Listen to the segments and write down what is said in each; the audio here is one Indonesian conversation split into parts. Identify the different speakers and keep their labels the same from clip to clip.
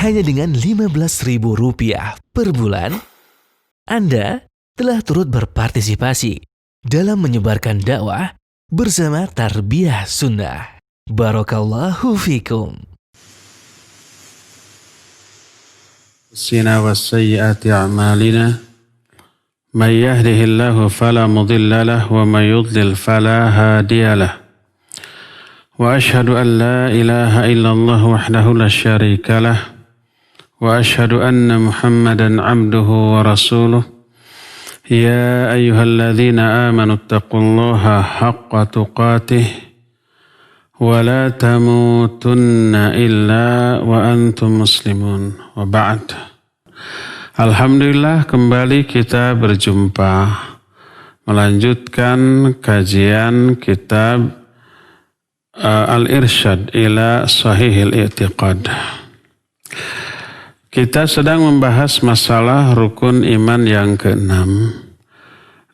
Speaker 1: hanya dengan Rp15.000 per bulan, Anda telah turut berpartisipasi dalam menyebarkan dakwah bersama Tarbiyah Sunnah. Barakallahu fikum.
Speaker 2: أنفسنا والسيئات أعمالنا من يهده الله فلا مضل له ومن يضلل فلا هادي له وأشهد أن لا إله إلا الله وحده لا شريك له وأشهد أن محمدا عبده ورسوله يا أيها الذين آمنوا اتقوا الله حق تقاته ولا تموتن إلا وأنتم مسلمون وبعد. Alhamdulillah, kembali kita berjumpa melanjutkan kajian kitab Al-Irsyad ila Sahihil I'tiqad. Kita sedang membahas masalah rukun iman yang ke-6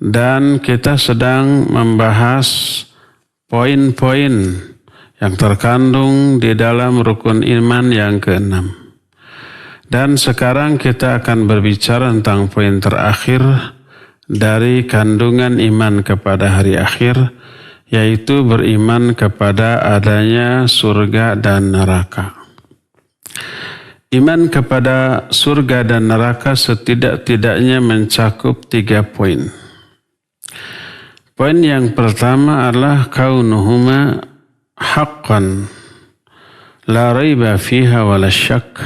Speaker 2: dan kita sedang membahas poin-poin yang terkandung di dalam rukun iman yang ke-6. Dan sekarang kita akan berbicara tentang poin terakhir dari kandungan iman kepada hari akhir, yaitu beriman kepada adanya surga dan neraka. Iman kepada surga dan neraka setidak-tidaknya mencakup 3 poin. Poin yang pertama adalah kaunuhuma haqqan la raiba fiha wala syak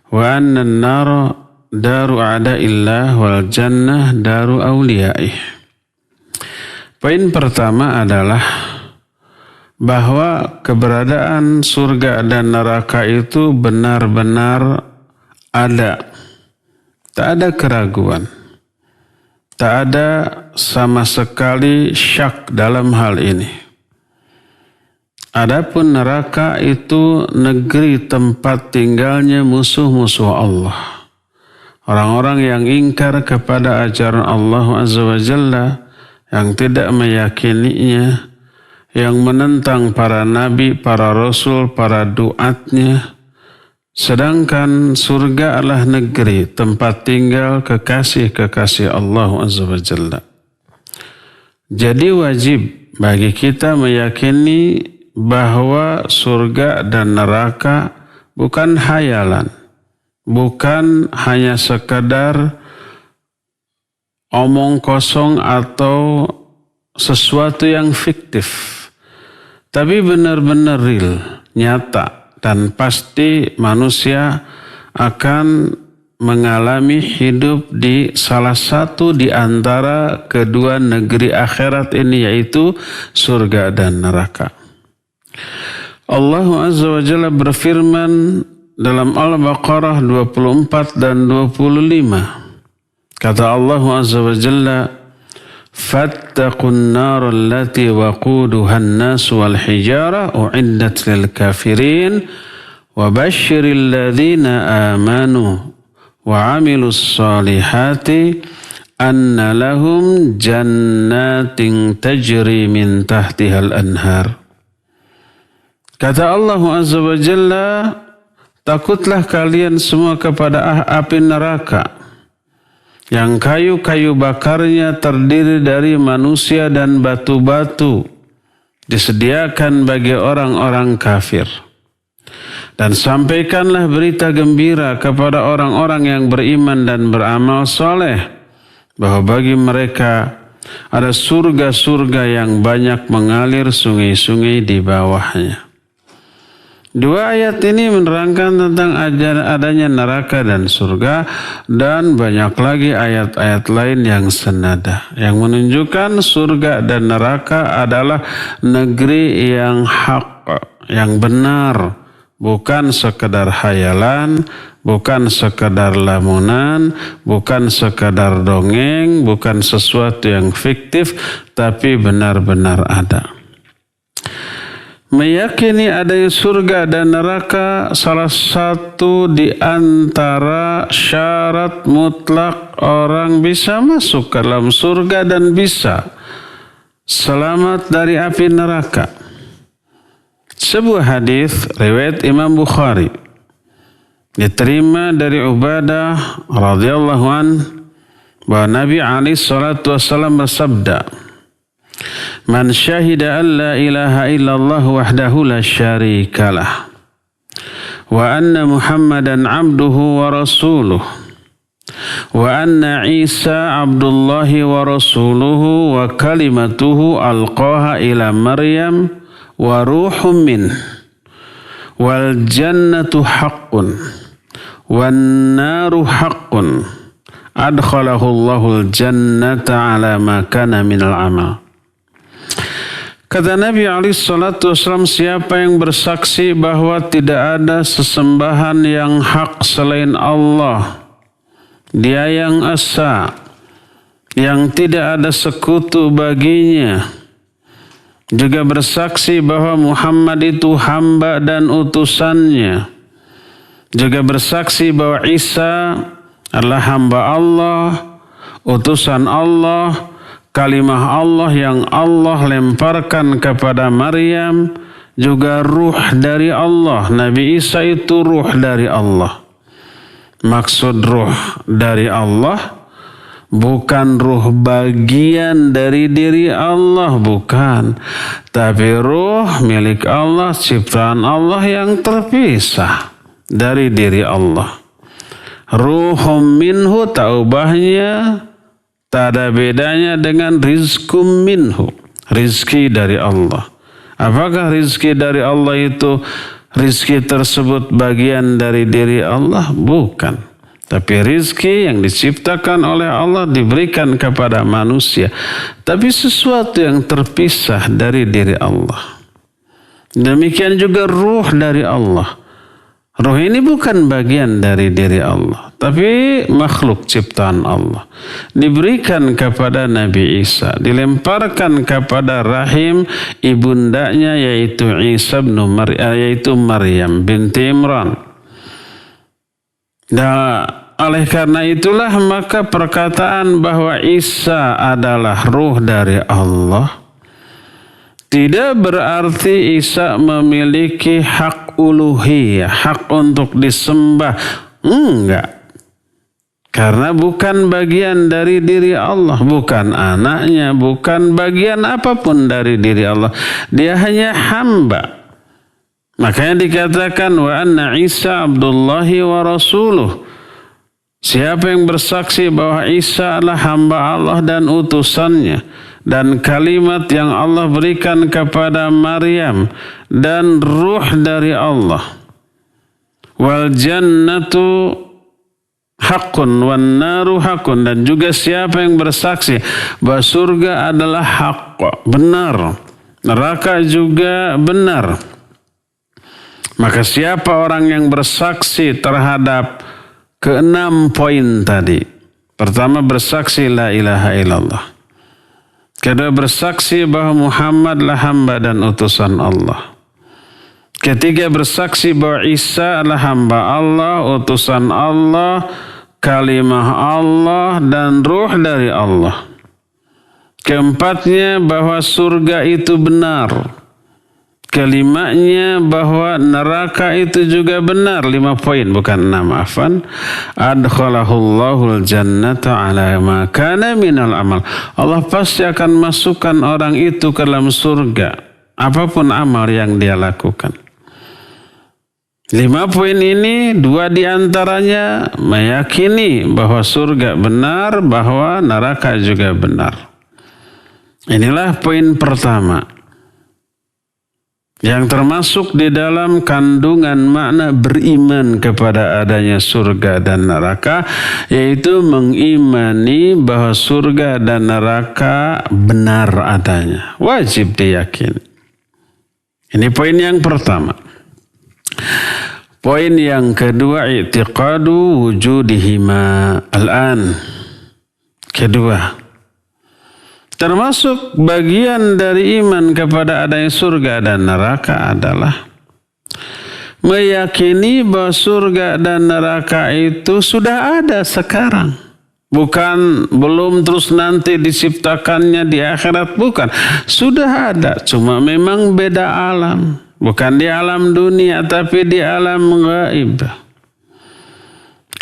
Speaker 2: wa anna an-nara daru a'da'illah wal jannah daru awliyaih. Poin pertama adalah bahwa keberadaan surga dan neraka itu benar-benar ada. Tak ada keraguan. Tak ada sama sekali syak dalam hal ini. Adapun neraka itu negeri tempat tinggalnya musuh-musuh Allah. Orang-orang yang ingkar kepada ajaran Allah Azza wa Jalla, yang tidak meyakininya, yang menentang para nabi, para rasul, para duatnya. Sedangkan surga adalah negeri tempat tinggal kekasih-kekasih Allah Azza wa Jalla. Jadi wajib bagi kita meyakini bahwa surga dan neraka bukan hayalan, bukan hanya sekadar omong kosong atau sesuatu yang fiktif, tapi benar-benar real, nyata, dan pasti manusia akan mengalami hidup di salah satu di antara kedua negeri akhirat ini, yaitu surga dan neraka. Allah Azza wa Jalla berfirman dalam Al-Baqarah 24 dan 25. Kata Allah Azza wa Jalla, "Fattaqun nar allati waquduha an-nas wal hijara u'iddat lil kafirin wa basyiril ladzina amanu wa 'amilus salihati anna lahum jannatin tajri min tahtihal anhar." Kata Allah Azza wa Jalla, takutlah kalian semua kepada api neraka yang kayu-kayu bakarnya terdiri dari manusia dan batu-batu, disediakan bagi orang-orang kafir. Dan sampaikanlah berita gembira kepada orang-orang yang beriman dan beramal soleh, bahwa bagi mereka ada surga-surga yang banyak mengalir sungai-sungai di bawahnya. Dua ayat ini menerangkan tentang adanya neraka dan surga, dan banyak lagi ayat-ayat lain yang senada yang menunjukkan surga dan neraka adalah negeri yang hak, yang benar, bukan sekedar hayalan, bukan sekedar lamunan, bukan sekedar dongeng, bukan sesuatu yang fiktif, tapi benar-benar ada. Meyakini adanya surga dan neraka salah satu di antara syarat mutlak orang bisa masuk ke dalam surga dan bisa selamat dari api neraka. Sebuah hadis riwayat Imam Bukhari diterima dari Ubadah radhiyallahu an bahwa Nabi alaihi salatu wasallam bersabda, "Man syahida an la ilaha illallah wahdahu la syarikalah wa anna Muhammadan abduhu wa rasuluh wa anna Isa abdullahi wa rasuluhu wa kalimatuhu alqaha ila Maryam wa ruhum min wal jannatu haqqun wan naru haqqun adkhalahu Allahul jannata ala ma kana minal amal." Kata Nabi SAW, siapa yang bersaksi bahwa tidak ada sesembahan yang hak selain Allah, Dia yang esa, yang tidak ada sekutu baginya, juga bersaksi bahwa Muhammad itu hamba dan utusannya, juga bersaksi bahwa Isa adalah hamba Allah, utusan Allah, kalimah Allah yang Allah lemparkan kepada Maryam, juga ruh dari Allah. Nabi Isa itu ruh dari Allah. Maksud ruh dari Allah bukan ruh bagian dari diri Allah, bukan. Tapi ruh milik Allah, ciptaan Allah yang terpisah dari diri Allah. Ruhum minhu, taubahnya tak ada bedanya dengan rizkum minhu, rizki dari Allah. Apakah rizki dari Allah itu rizki tersebut bagian dari diri Allah? Bukan. Tapi rizki yang diciptakan oleh Allah diberikan kepada manusia. Tapi sesuatu yang terpisah dari diri Allah. Demikian juga ruh dari Allah. Ruh ini bukan bagian dari diri Allah, tapi makhluk ciptaan Allah. Diberikan kepada Nabi Isa, dilemparkan kepada rahim ibundanya yaitu yaitu Maryam binti Imran. Dan oleh karena itulah maka perkataan bahwa Isa adalah ruh dari Allah tidak berarti Isa memiliki hak uluhiyah, hak untuk disembah. Enggak. Karena bukan bagian dari diri Allah, bukan anaknya, bukan bagian apapun dari diri Allah. Dia hanya hamba. Makanya dikatakan wa anna Isa abdullahi wa rasuluh. Siapa yang bersaksi bahwa Isa adalah hamba Allah dan utusannya, dan kalimat yang Allah berikan kepada Maryam, dan ruh dari Allah. Wal jannatu haqqun wan naru haqqun, dan juga siapa yang bersaksi bahwa surga adalah hak, benar, neraka juga benar. Maka siapa orang yang bersaksi terhadap ke-6 poin tadi? Pertama, bersaksi la ilaha illallah. Kedua, bersaksi bahwa Muhammadlah hamba dan utusan Allah. Ketiga, bersaksi bahwa Isa adalah hamba Allah, utusan Allah, kalimah Allah, dan ruh dari Allah. Keempatnya, bahwa surga itu benar. Kelimanya, bahwa neraka itu juga benar. 5 poin, bukan 6, afan. Adkhalahullahul jannata ala ma kana minal amal. Allah pasti akan masukkan orang itu ke dalam surga, apapun amal yang dia lakukan. 5 poin ini, 2 diantaranya meyakini bahwa surga benar, bahwa neraka juga benar. Inilah poin pertama yang termasuk di dalam kandungan makna beriman kepada adanya surga dan neraka, yaitu mengimani bahwa surga dan neraka benar adanya. Wajib diyakini. Ini poin yang pertama. Poin yang kedua, i'tiqadu wujudihima al-an. Kedua, termasuk bagian dari iman kepada adanya surga dan neraka adalah meyakini bahwa surga dan neraka itu sudah ada sekarang. Bukan belum terus nanti diciptakannya di akhirat, bukan. Sudah ada, cuma memang beda alam. Bukan di alam dunia, tapi di alam gaib.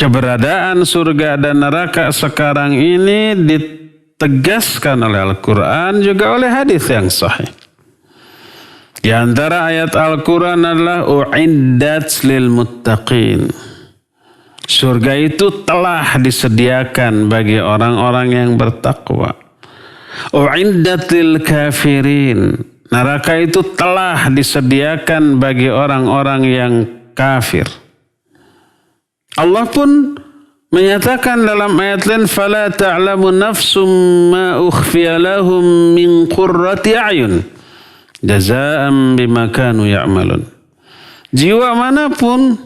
Speaker 2: Keberadaan surga dan neraka sekarang ini ditegaskan oleh Al-Quran juga oleh hadis yang sahih. Di antara ayat Al-Quran adalah u'iddat lil muttaqin. Surga itu telah disediakan bagi orang-orang yang bertakwa. U'iddat lil kafirin. Neraka itu telah disediakan bagi orang-orang yang kafir. Allah pun menyatakan dalam ayat lain, "Fala ta'lamu nafsum ma ukhfiya lahum min qurrati a'yun jazaa'an bima kanu ya'malun." Jiwa manapun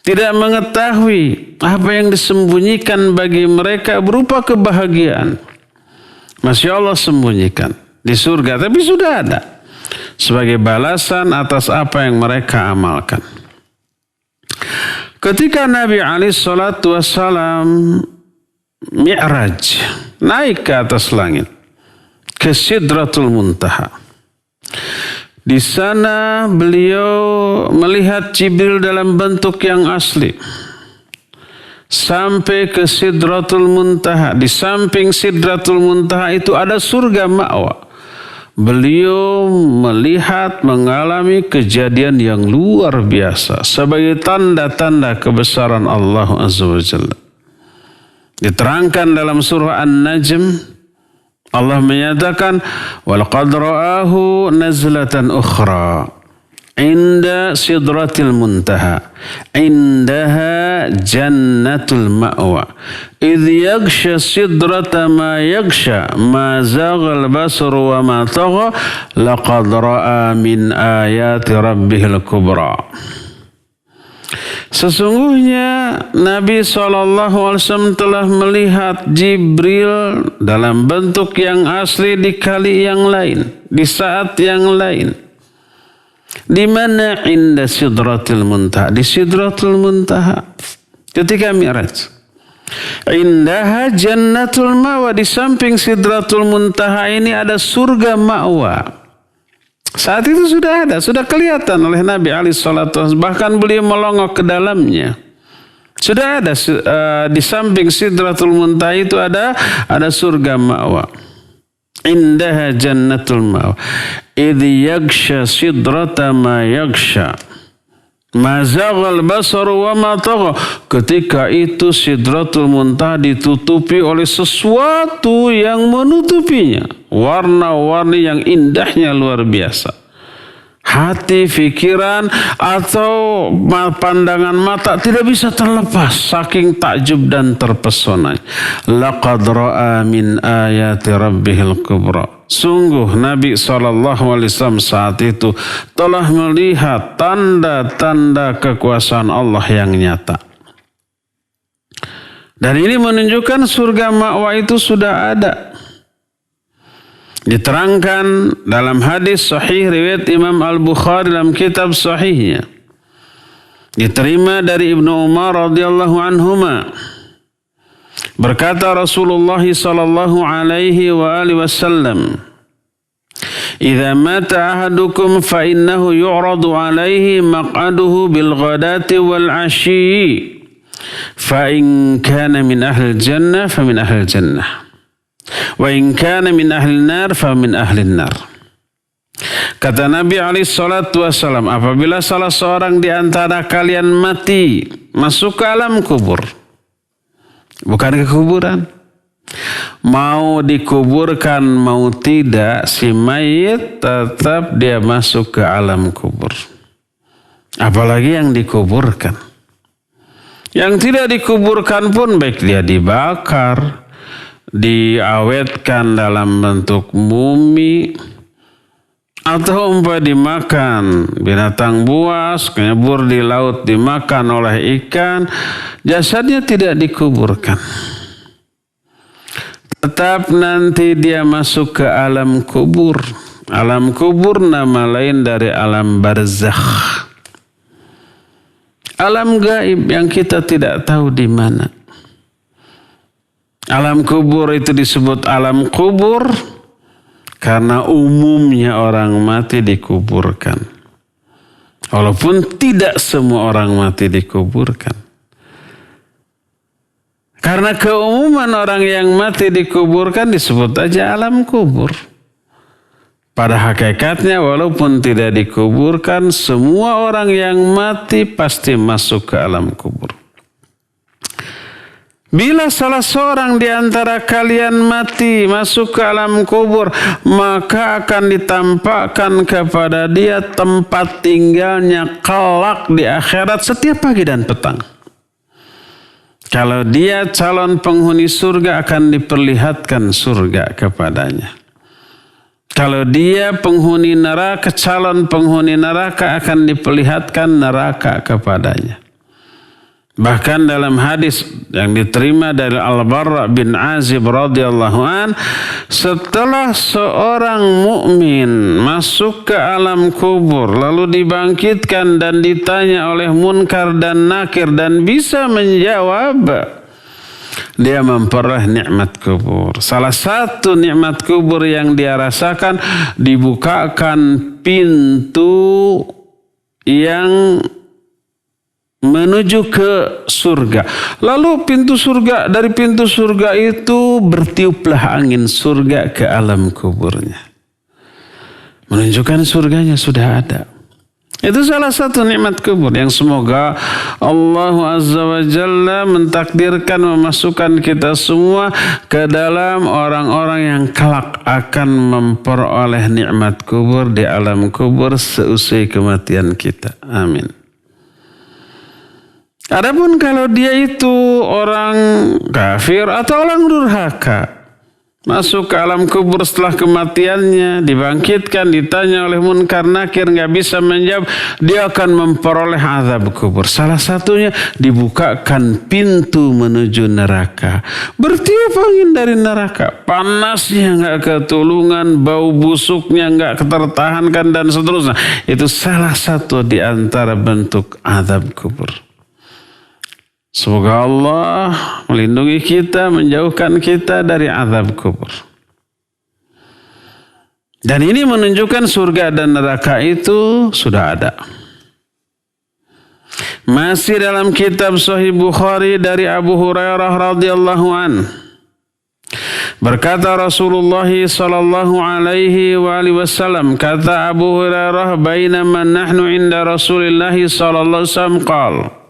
Speaker 2: tidak mengetahui apa yang disembunyikan bagi mereka berupa kebahagiaan. Masya Allah sembunyikan di surga, tapi sudah ada sebagai balasan atas apa yang mereka amalkan. Ketika Nabi SAW Mi'raj, naik ke atas langit, ke Sidratul Muntaha. Di sana beliau melihat Jibril dalam bentuk yang asli. Sampai ke Sidratul Muntaha. Di samping Sidratul Muntaha itu ada surga ma'wa. Beliau melihat, mengalami kejadian yang luar biasa sebagai tanda-tanda kebesaran Allah Azza wa Jalla. Diterangkan dalam surah An-Najm, Allah menyatakan, "Walaqad ra'ahu nazlatan ukhra inda sidratil muntaha indaha jannatul ma'wa idh yaghsha sidrata ma yaghsha ma zaghal basaru wa ma tagha laqad ra'a min ayati rabbihil kubra." Sesungguhnya Nabi SAW telah melihat Jibril dalam bentuk yang asli di kali yang lain, di saat yang lain. Di mana? Inda Sidratul Muntaha. Di Sidratul Muntaha. Ketika Mi'raj. Indaha Jannatul Ma'wa. Di samping Sidratul Muntaha ini ada surga Ma'wa. Saat itu sudah ada. Sudah kelihatan oleh Nabi SAW. Bahkan beliau melongok ke dalamnya. Sudah ada. Di samping Sidratul Muntaha itu ada surga Ma'wa. Indaha Jannatul Ma'wa. Idh yaghsha sidrata ma yaghsha ma zaghal basaru wa ma tagha. Ketika itu Sidratul Muntaha ditutupi oleh sesuatu yang menutupinya. Warna-warni yang indahnya luar biasa. Hati, pikiran, atau pandangan mata tidak bisa terlepas saking takjub dan terpesona. Laqad ra'a min ayati rabbihil kubra. Sungguh Nabi SAW saat itu telah melihat tanda-tanda kekuasaan Allah yang nyata. Dan ini menunjukkan surga ma'wa itu sudah ada. Diterangkan dalam hadis sahih riwayat Imam Al-Bukhari dalam kitab sahihnya. Diterima dari Ibnu Umar radhiyallahu anhuma. Berkata Rasulullah sallallahu alaihi wa alihi wasallam, "Idza mata ahadukum fa innahu yu'radu alaihi maq'aduhu bil ghadati wal 'ashyi. Fa in kana min ahli jannah fa min ahli jannah. Wa in kana min ahli nar fa min ahli nar." Kata Nabi SAW, apabila salah seorang di antara kalian mati, masuk ke alam kubur, bukan ke kuburan, mau dikuburkan mau tidak, si mayit tetap dia masuk ke alam kubur. Apalagi yang dikuburkan. Yang tidak dikuburkan pun baik dia dibakar, diawetkan dalam bentuk mumi, atau dimakan binatang buas, nyebur di laut dimakan oleh ikan, jasadnya tidak dikuburkan. Tetap nanti dia masuk ke alam kubur. Alam kubur nama lain dari alam barzakh. Alam gaib yang kita tidak tahu di mana. Alam kubur itu disebut alam kubur karena umumnya orang mati dikuburkan. Walaupun tidak semua orang mati dikuburkan. Karena keumuman orang yang mati dikuburkan disebut aja alam kubur. Pada hakikatnya walaupun tidak dikuburkan, semua orang yang mati pasti masuk ke alam kubur. Bila salah seorang di antara kalian mati masuk ke alam kubur, maka akan ditampakkan kepada dia tempat tinggalnya kelak di akhirat setiap pagi dan petang. Kalau dia calon penghuni surga, akan diperlihatkan surga kepadanya. Kalau dia penghuni neraka, calon penghuni neraka, akan diperlihatkan neraka kepadanya. Bahkan dalam hadis yang diterima dari Al-Barra bin Azib radhiyallahu an, setelah seorang mukmin masuk ke alam kubur lalu dibangkitkan dan ditanya oleh Munkar dan Nakir dan bisa menjawab, dia memperoleh nikmat kubur. Salah satu nikmat kubur yang dia rasakan, dibukakan pintu yang menuju ke surga. Lalu dari pintu surga itu bertiuplah angin surga ke alam kuburnya. Menunjukkan surganya sudah ada. Itu salah satu nikmat kubur yang semoga Allah Azza wa Jalla mentakdirkan memasukkan kita semua ke dalam orang-orang yang kelak akan memperoleh nikmat kubur di alam kubur seusai kematian kita. Amin. Adapun kalau dia itu orang kafir atau orang durhaka, masuk ke alam kubur setelah kematiannya, dibangkitkan, ditanya oleh Munkar Nakir, nggak bisa menjawab, dia akan memperoleh azab kubur. Salah satunya dibukakan pintu menuju neraka. Bertiup angin dari neraka, panasnya nggak ketulungan, bau busuknya nggak ketertahankan dan seterusnya. Itu salah satu di antara bentuk azab kubur. Semoga Allah melindungi kita, menjauhkan kita dari azab kubur. Dan ini menunjukkan surga dan neraka itu sudah ada. Masih dalam kitab Sahih Bukhari dari Abu Hurairah radhiyallahu an. Berkata Rasulullah sallallahu alaihi wasallam, kata Abu Hurairah, bainama nahnu inda Rasulillah sallallahu alaihi wasallam qala,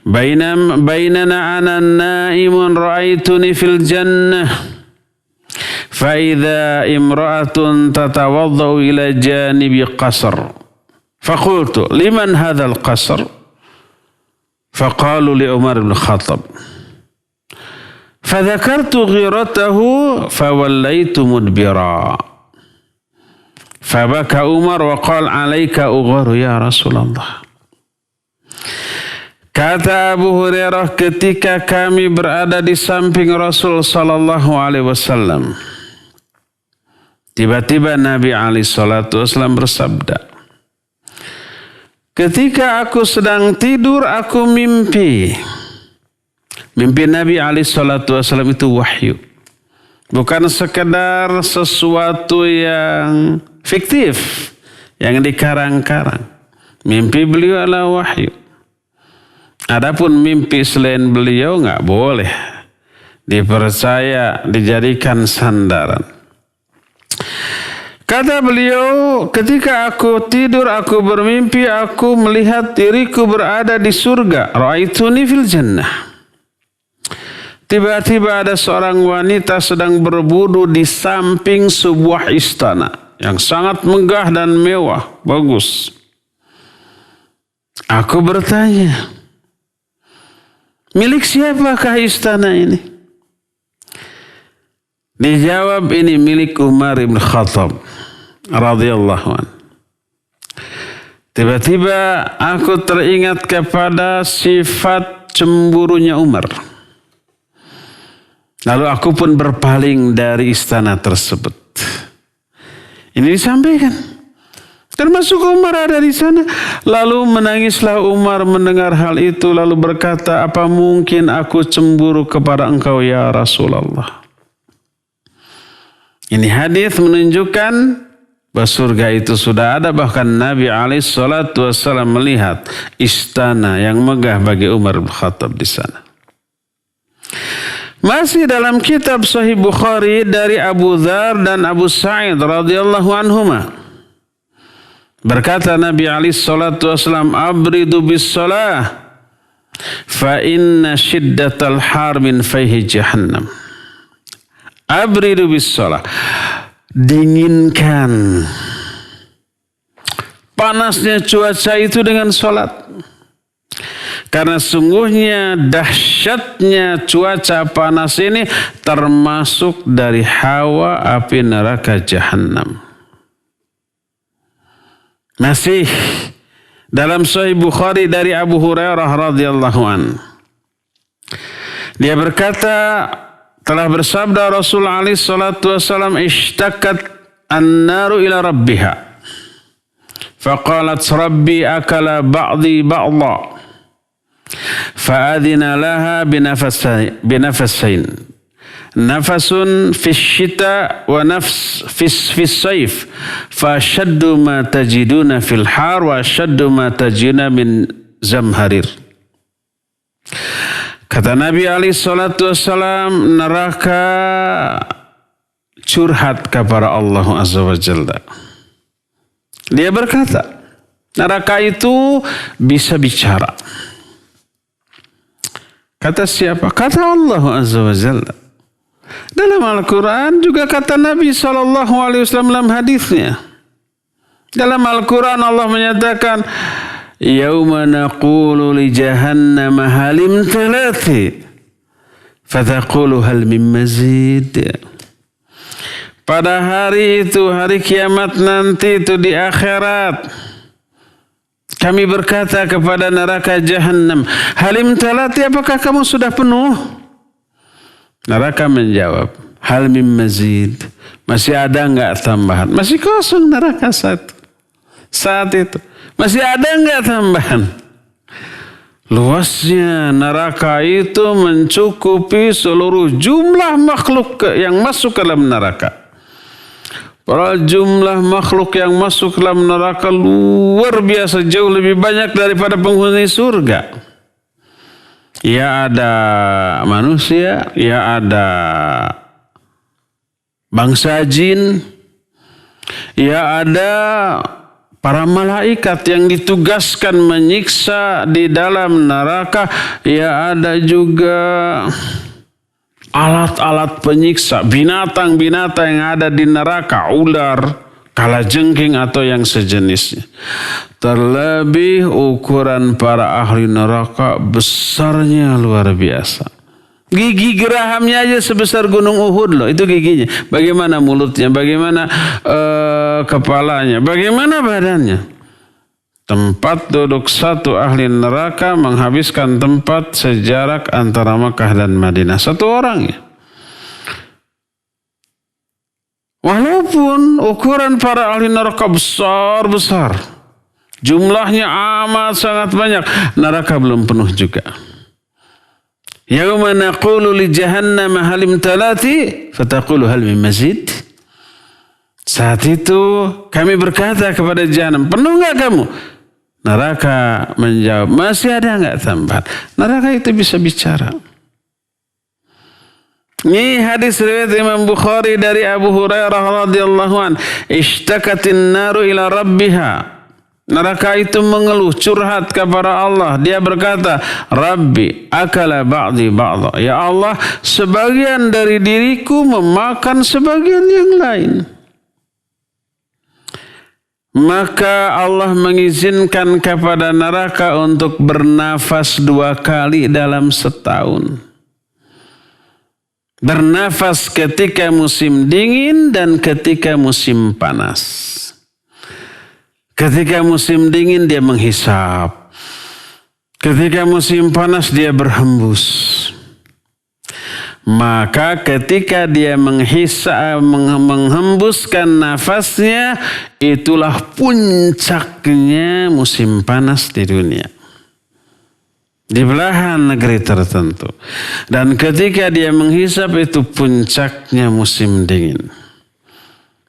Speaker 2: بيننا أنا نائم رأيتني في الجنة فإذا امرأة تتوضأ إلى جانب قصر فقلت لمن هذا القصر فقالوا لعمر بن الخطاب فذكرت غيرته فوليت مدبرا فبكى عمر وقال عليك أغار يا رسول الله. Kata Abu Hurairah, ketika kami berada di samping Rasul sallallahu alaihi wasallam, tiba-tiba Nabi alaihi salatu wasallam bersabda, ketika aku sedang tidur aku mimpi. Mimpi Nabi alaihi salatu wasallam itu wahyu. Bukan sekedar sesuatu yang fiktif, yang dikarang-karang. Mimpi beliau adalah wahyu. Adapun mimpi selain beliau nggak boleh dipercaya, dijadikan sandaran. Kata beliau, ketika aku tidur, aku bermimpi, aku melihat diriku berada di surga. Ra'aituni fil jannah. Tiba-tiba ada seorang wanita sedang berwudu di samping sebuah istana yang sangat megah dan mewah, bagus. Aku bertanya, milik siapakah istana ini? Dijawab, ini milik Umar bin Khattab radhiyallahu an. Tiba-tiba aku teringat kepada sifat cemburunya Umar. Lalu aku pun berpaling dari istana tersebut. Ini disampaikan. Termasuk Umar ada di sana. Lalu menangislah Umar mendengar hal itu. Lalu berkata, apa mungkin aku cemburu kepada engkau ya Rasulullah. Ini hadis menunjukkan bahwa surga itu sudah ada. Bahkan Nabi SAW melihat istana yang megah bagi Umar bin Khattab di sana. Masih dalam kitab Sahih Bukhari dari Abu Dzar dan Abu Sa'id radhiyallahu anhuma. Berkata Nabi alaihi salatu wasallam, "Abridu bis shalah fa inna shiddatal har min fayhi jahannam." Abridu bis shalah. Dinginkan panasnya cuaca itu dengan salat. Karena sungguhnya dahsyatnya cuaca panas ini termasuk dari hawa api neraka Jahannam. Masih dalam Sahih Bukhari dari Abu Hurairah radhiyallahu an. Dia berkata, telah bersabda Rasulullah alaihi salatu wasallam, "Ishtakat an-naru ila rabbiha. Faqalat rabbi akala ba'di ba'dha. فأذن لها بنفسين نفس في الشتاء ونفس في الصيف فأشد ما تجدون في الحار وأشد ما تجدون من زمهرير." Kata Nabi alaihi salatu wassalam, neraka curhat kepada Allah azza wa jalla. Dia berkata, neraka itu bisa bicara. Kata siapa? Kata Allah azza wa jalla. Dalam Al-Quran juga kata Nabi SAW dalam hadisnya. Dalam Al-Quran Allah menyatakan, "Yauma naqulu li jahannam halim talati fataqulu hal min mazid." Pada hari itu, hari kiamat nanti itu di akhirat, kami berkata kepada neraka Jahannam, "Halim talati, apakah kamu sudah penuh?" Neraka menjawab, "Hal min mazid." Masih ada enggak tambahan? Masih kosong neraka saat itu. Masih ada enggak tambahan? Luasnya neraka itu mencukupi seluruh jumlah makhluk yang masuk ke dalam neraka. Para jumlah makhluk yang masuk dalam neraka luar biasa, jauh lebih banyak daripada penghuni surga. Ya ada manusia, ya ada bangsa jin, ya ada para malaikat yang ditugaskan menyiksa di dalam neraka, ya ada juga alat-alat penyiksa, binatang-binatang yang ada di neraka, ular, kalajengking atau yang sejenisnya. Terlebih ukuran para ahli neraka besarnya luar biasa. Gigi gerahamnya aja sebesar gunung Uhud loh, itu giginya. Bagaimana mulutnya, bagaimana kepalanya, bagaimana badannya. Tempat duduk satu ahli neraka menghabiskan tempat sejarak antara Makkah dan Madinah. Satu orang ya. Walaupun ukuran para ahli neraka besar-besar, jumlahnya amat sangat banyak, neraka belum penuh juga. Yauma naqulu li jahannam halim talati fataqulu hal min mazid. Saat itu kami berkata kepada Jahannam, "Penuh enggak kamu?" Neraka menjawab, "Masih ada enggak tambahan?" Neraka itu bisa bicara. Ini hadis riwayat Imam Bukhari dari Abu Hurairah radhiyallahu an, "Ishtakatin naru ila rabbiha." Neraka itu mengeluh, curhat kepada Allah. Dia berkata, "Rabbi akala ba'di ba'dha." Ya Allah, sebagian dari diriku memakan sebagian yang lain. Maka Allah mengizinkan kepada neraka untuk bernafas 2 kali dalam setahun. Bernafas ketika musim dingin dan ketika musim panas. Ketika musim dingin dia menghisap. Ketika musim panas dia berhembus. Maka ketika dia menghembuskan nafasnya, itulah puncaknya musim panas di dunia. Di belahan negeri tertentu. Dan ketika dia menghisap, itu puncaknya musim dingin.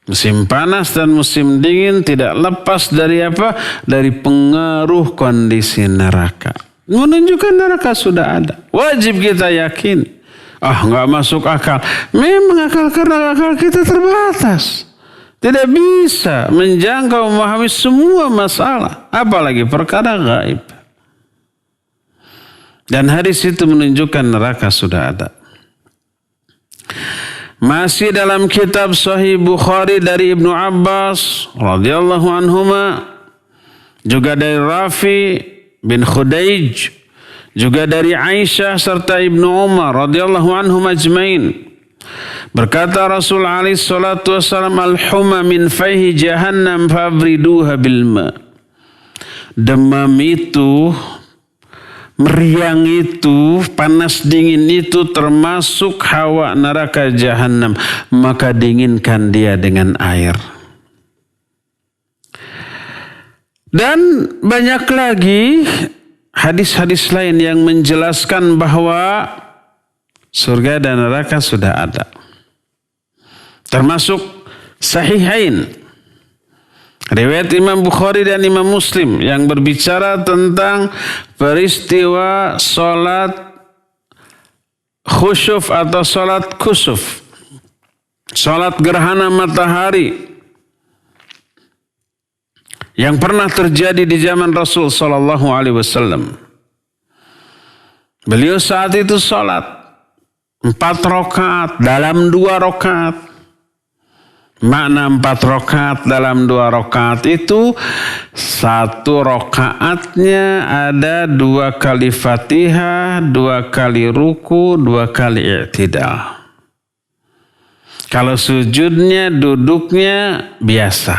Speaker 2: Musim panas dan musim dingin tidak lepas dari apa? Dari pengaruh kondisi neraka. Menunjukkan neraka sudah ada. Wajib kita yakin. nggak masuk akal. Memang karena akal kita terbatas. Tidak bisa menjangkau memahami semua masalah. Apalagi perkara gaib. Dan hadis itu menunjukkan neraka sudah ada. Masih dalam kitab Sahih Bukhari dari Ibnu Abbas radhiyallahu anhuma, juga dari Rafi bin Khudaij, juga dari Aisyah serta Ibnu Umar radhiyallahu anhum ajmain. Berkata Rasul alaihi salatu wasallam, al-huma min fayhi jahannam fabriduha bil ma. Demam itu, meriang itu, panas dingin itu termasuk hawa neraka jahanam, maka dinginkan dia dengan air. Dan banyak lagi hadis-hadis lain yang menjelaskan bahwa surga dan neraka sudah ada. Termasuk Sahihain, riwayat Imam Bukhari dan Imam Muslim yang berbicara tentang peristiwa salat khusyuf atau salat kusuf, salat gerhana matahari yang pernah terjadi di zaman Rasul sallallahu alaihi wasallam. Beliau saat itu salat 4 rakaat dalam 2 rakaat. Makna 4 rakaat dalam 2 rakaat itu, 1 rakaatnya ada 2 kali Fatihah, 2 kali ruku, 2 kali i'tidal. Kalau sujudnya, duduknya biasa.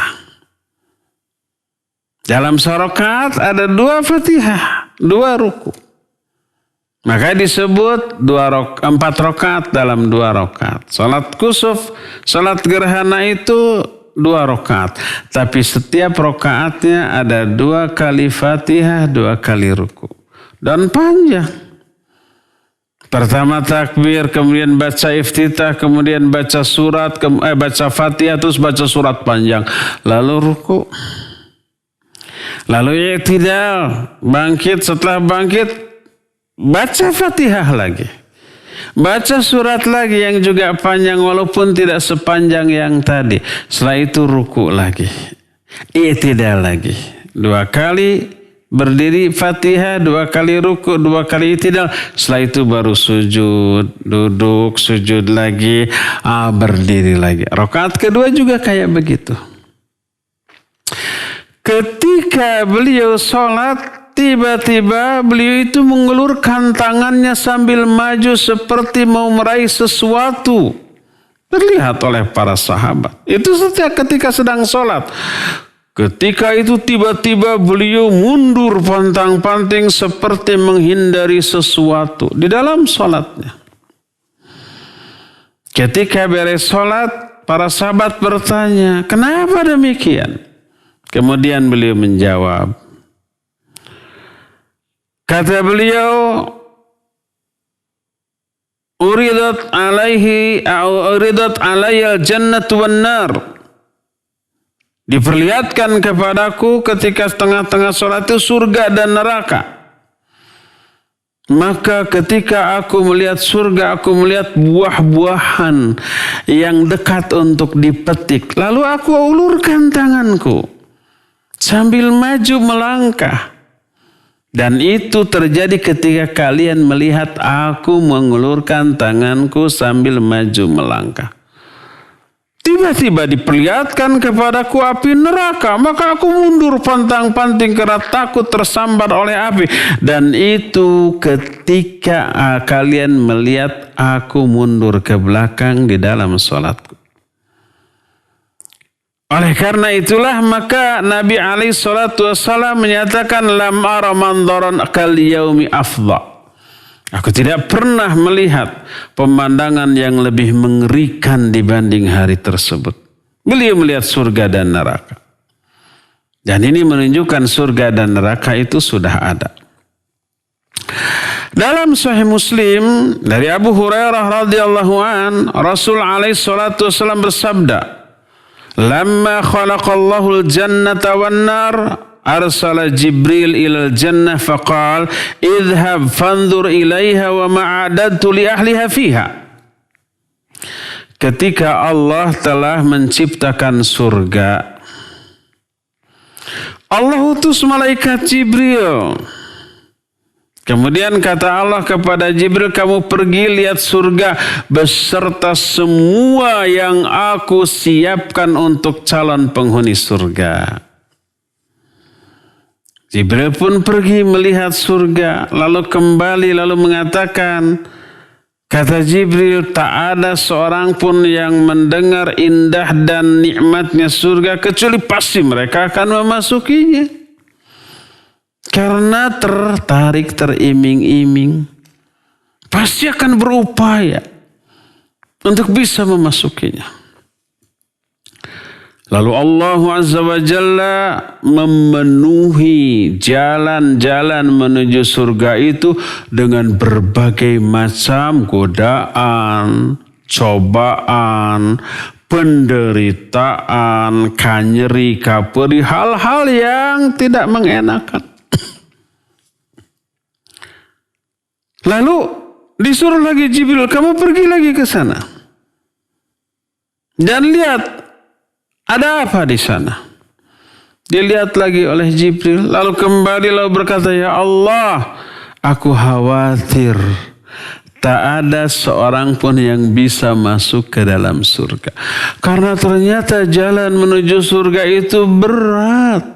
Speaker 2: Dalam 1 rakaat ada 2 Fatihah, 2 ruku. Maka disebut 4 rakaat dalam 2 rakaat. Salat kusuf, salat gerhana itu 2 rakaat. Tapi setiap rakaatnya ada 2 kali Fatihah, 2 kali ruku. Dan panjang. Pertama takbir, kemudian baca iftitah, kemudian baca surat, baca Fatihah, terus baca surat panjang. Lalu ruku. Lalu i'tidal, bangkit, setelah bangkit baca Fatihah lagi. Baca surat lagi yang juga panjang walaupun tidak sepanjang yang tadi. Setelah itu ruku lagi. I'tidal lagi. 2 kali berdiri Fatihah, 2 kali ruku, 2 kali i'tidal. Setelah itu baru sujud, duduk, sujud lagi, berdiri lagi. Rakaat kedua juga kayak begitu. Ketika beliau sholat, tiba-tiba beliau itu mengulurkan tangannya sambil maju seperti mau meraih sesuatu. Terlihat oleh para sahabat. Itu setiap ketika sedang sholat. Ketika itu tiba-tiba beliau mundur pantang-panting seperti menghindari sesuatu di dalam sholatnya. Ketika beres sholat, para sahabat bertanya, kenapa demikian? Kemudian beliau menjawab. Kata beliau, uridat alayya jannatu wan nar. Diperlihatkan kepadaku ketika tengah-tengah sholat itu surga dan neraka. Maka ketika aku melihat surga, aku melihat buah-buahan yang dekat untuk dipetik. Lalu aku ulurkan tanganku sambil maju melangkah. Dan itu terjadi ketika kalian melihat aku mengulurkan tanganku sambil maju melangkah. Tiba-tiba diperlihatkan kepadaku api neraka. Maka aku mundur pantang-panting karena takut tersambar oleh api. Dan itu ketika kalian melihat aku mundur ke belakang di dalam sholatku. Oleh karena itulah maka Nabi SAW menyatakan lam ara mandaran kal yaumi afdha. Aku tidak pernah melihat pemandangan yang lebih mengerikan dibanding hari tersebut. Beliau melihat surga dan neraka. Dan ini menunjukkan surga dan neraka itu sudah ada. Dalam Sahih Muslim dari Abu Hurairah radhiyallahu an, Rasul alaihi salatu wasallam bersabda, "Lamma khalaqallahu al-jannata wan nar arsala Jibril ilal jannah faqal idhab fanzur ilaiha wa ma'adadtu li ahliha fiha. Ketika Allah telah menciptakan surga, Allah utus malaikat Jibril. Kemudian kata Allah kepada Jibril, kamu pergi lihat surga beserta semua yang aku siapkan untuk calon penghuni surga. Jibril pun pergi melihat surga, lalu kembali lalu mengatakan, kata Jibril, tak ada seorang pun yang mendengar indah dan nikmatnya surga kecuali pasti mereka akan memasukinya. Karena tertarik, teriming-iming, pasti akan berupaya untuk bisa memasukinya. Lalu Allah Azza wa Jalla memenuhi jalan-jalan menuju surga itu dengan berbagai macam godaan, cobaan, penderitaan, kanyeri, kaperi, hal-hal yang tidak mengenakan. Lalu disuruh lagi Jibril, kamu pergi lagi ke sana dan lihat ada apa di sana. Dilihat lagi oleh Jibril, lalu kembali lalu berkata, ya Allah, aku khawatir tak ada seorang pun yang bisa masuk ke dalam surga. Karena ternyata jalan menuju surga itu berat.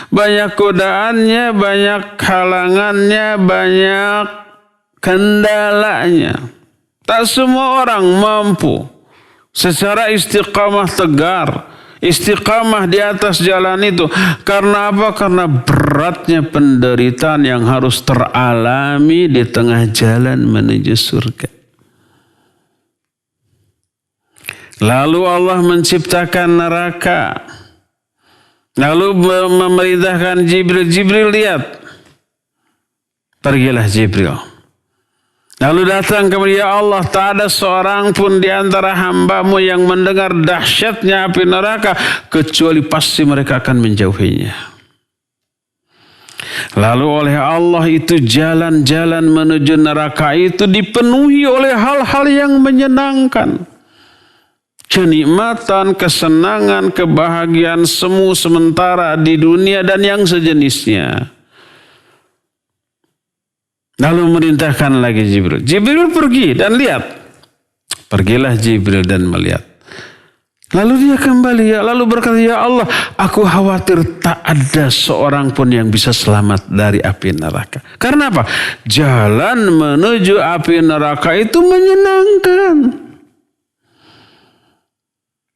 Speaker 2: Banyak godaannya, banyak halangannya, banyak kendalanya. Tak semua orang mampu secara istiqamah tegar, istiqamah di atas jalan itu. Karena apa? Karena beratnya penderitaan yang harus teralami di tengah jalan menuju surga. Lalu Allah menciptakan neraka. Lalu memerintahkan Jibril, Jibril lihat. Pergilah Jibril. Lalu datang kemudian, ya Allah, tak ada seorang pun di antara hambamu yang mendengar dahsyatnya api neraka, kecuali pasti mereka akan menjauhinya. Lalu oleh Allah itu jalan-jalan menuju neraka itu dipenuhi oleh hal-hal yang menyenangkan. Kenikmatan, kesenangan, kebahagiaan semu sementara di dunia dan yang sejenisnya. Lalu merintahkan lagi Jibril. Jibril pergi dan lihat. Pergilah Jibril dan melihat. Lalu dia kembali, lalu berkata, ya Allah, aku khawatir tak ada seorang pun yang bisa selamat dari api neraka. Karena apa? Jalan menuju api neraka itu menyenangkan.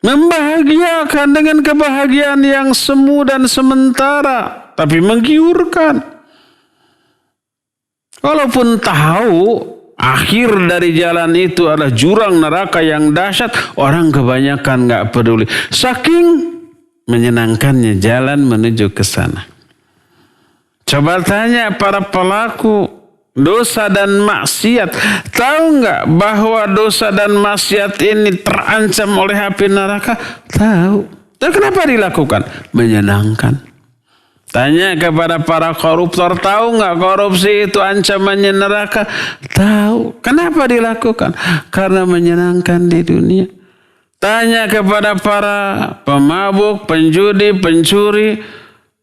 Speaker 2: Membahagiakan dengan kebahagiaan yang semu dan sementara, tapi menggiurkan. Walaupun tahu akhir dari jalan itu adalah jurang neraka yang dahsyat, orang kebanyakan nggak peduli. Saking menyenangkannya jalan menuju ke sana. Coba tanya para pelaku dosa dan maksiat, tahu nggak bahwa dosa dan maksiat ini terancam oleh api neraka? Tahu. Dan kenapa dilakukan? Menyenangkan. Tanya kepada para koruptor, tahu nggak korupsi itu ancamannya neraka? Tahu. Kenapa dilakukan? Karena menyenangkan di dunia. Tanya kepada para pemabuk, penjudi, pencuri,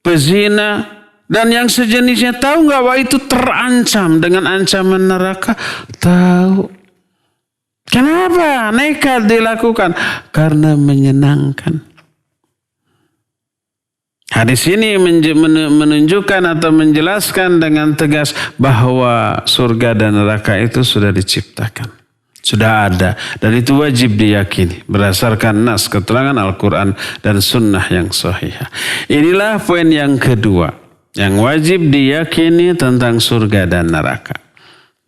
Speaker 2: pezina, dan yang sejenisnya, tahu nggak bahwa itu terancam dengan ancaman neraka? Tahu. Kenapa nekat dilakukan? Karena menyenangkan. Hadis ini menunjukkan atau menjelaskan dengan tegas bahwa surga dan neraka itu sudah diciptakan. Sudah ada. Dan itu wajib diyakini berdasarkan nas keterangan Al-Quran dan sunnah yang sahihah. Inilah poin yang kedua yang wajib diyakini tentang surga dan neraka.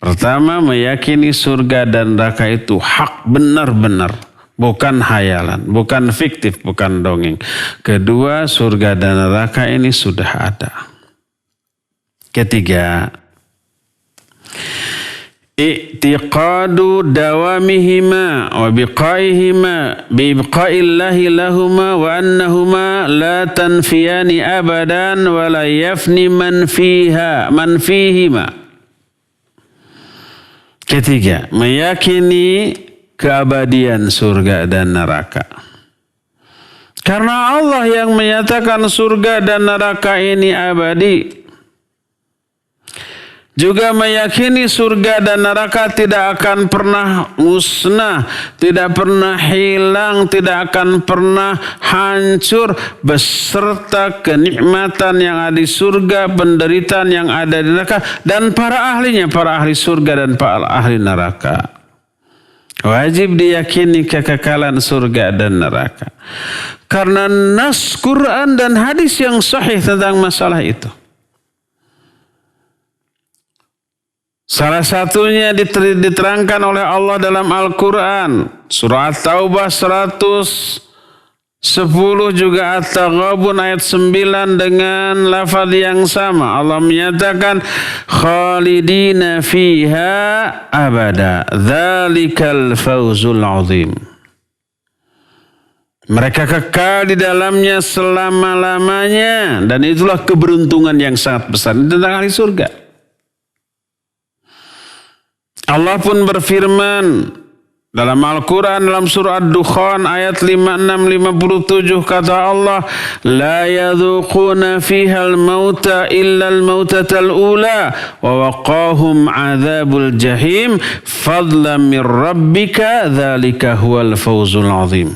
Speaker 2: Pertama, meyakini surga dan neraka itu hak benar-benar. Bukan hayalan, bukan fiktif, bukan dongeng. Kedua, surga dan neraka ini sudah ada. Ketiga, i'tiqadu dawamihima wa biqaihima biibqaillahi lahuma wa annahuma la tanfiyani abadan wa la yafni man fihima. Ketiga, meyakini keabadian surga dan neraka. Karena Allah yang menyatakan surga dan neraka ini abadi. Juga meyakini surga dan neraka tidak akan pernah musnah, tidak pernah hilang, tidak akan pernah hancur beserta kenikmatan yang ada di surga, penderitaan yang ada di neraka, dan para ahlinya, para ahli surga dan para ahli neraka. Wajib diyakini kekekalan surga dan neraka. Karena nas Quran dan hadis yang sahih tentang masalah itu. Salah satunya diterangkan oleh Allah dalam Al-Quran. Surah At-Taubah 110, juga At-Taghabun ayat 9 dengan lafaz yang sama. Allah menyatakan khalidina fiha abada. Dzalikal fawzul azim. Mereka kekal di dalamnya selama-lamanya. Dan itulah keberuntungan yang sangat besar. Ini tentang ahli surga. Allah pun berfirman dalam Al-Quran, dalam surah Ad-Dukhan ayat 56-57, kata Allah, la yadhuquna fiha al-mauta illa al-mautatal ula wa waqahum azabul jahim fadlan min rabbika dzalika huwal fawzul azim.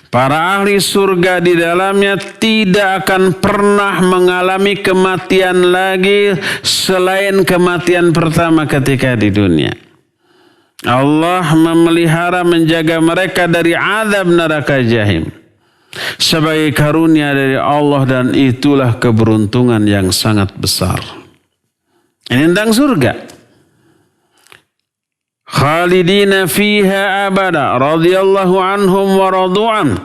Speaker 2: Para ahli surga di dalamnya tidak akan pernah mengalami kematian lagi selain kematian pertama ketika di dunia. Allah memelihara menjaga mereka dari azab neraka jahim sebagai karunia dari Allah, dan itulah keberuntungan yang sangat besar. Ini tentang surga. Khalidina fiha abada radhiyallahu anhum wa radu'an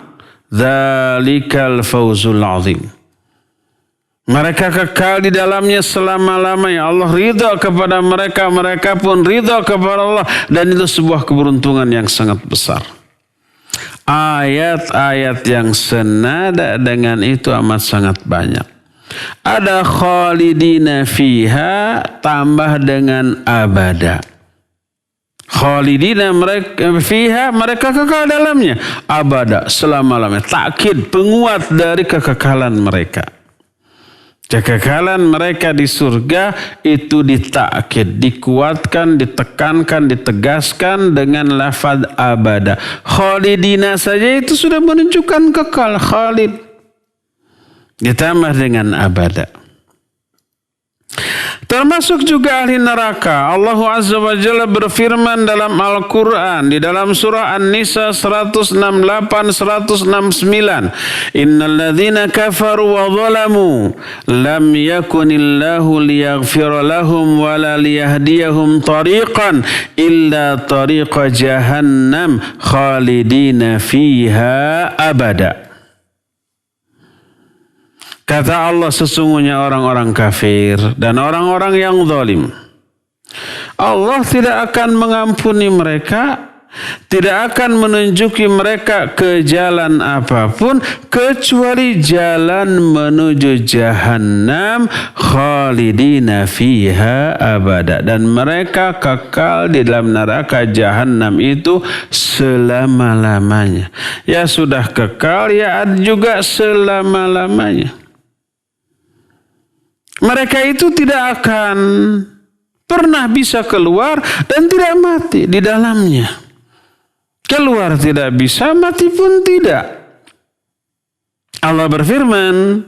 Speaker 2: dzalikal fawzul azim. Mereka kekal di dalamnya selama-lamanya. Allah ridha kepada mereka, mereka pun ridha kepada Allah, dan itu sebuah keberuntungan yang sangat besar. Ayat-ayat yang senada dengan itu amat sangat banyak. Ada khalidina fiha tambah dengan abada. Khalidina mereka fiha, mereka kekal dalamnya, abada, selama-lamanya. Takkid, penguat dari kekekalan mereka. Kekekalan mereka di surga itu ditakkid, dikuatkan, ditekankan, ditegaskan dengan lafaz abada. Khalidina saja itu sudah menunjukkan kekal, khalid. Ditambah dengan abada. Termasuk juga ahli neraka. Allah Azza wa Jalla berfirman dalam Al-Quran di dalam surah An-Nisa 168-169. Innal ladzina kafaru wa zalamu lam yakunillahu liyaghfira lahum wa la liyahdiyahum tariqan illa tariqa jahannam khalidina fiha abada. Kata Allah, sesungguhnya orang-orang kafir dan orang-orang yang zalim, Allah tidak akan mengampuni mereka, tidak akan menunjuki mereka ke jalan apapun kecuali jalan menuju jahannam khalidina fiha abada, dan mereka kekal di dalam neraka jahannam itu selama-lamanya. Ya sudah kekal, ya juga selama-lamanya. Mereka itu tidak akan pernah bisa keluar dan tidak mati di dalamnya. Keluar tidak bisa, mati pun tidak. Allah berfirman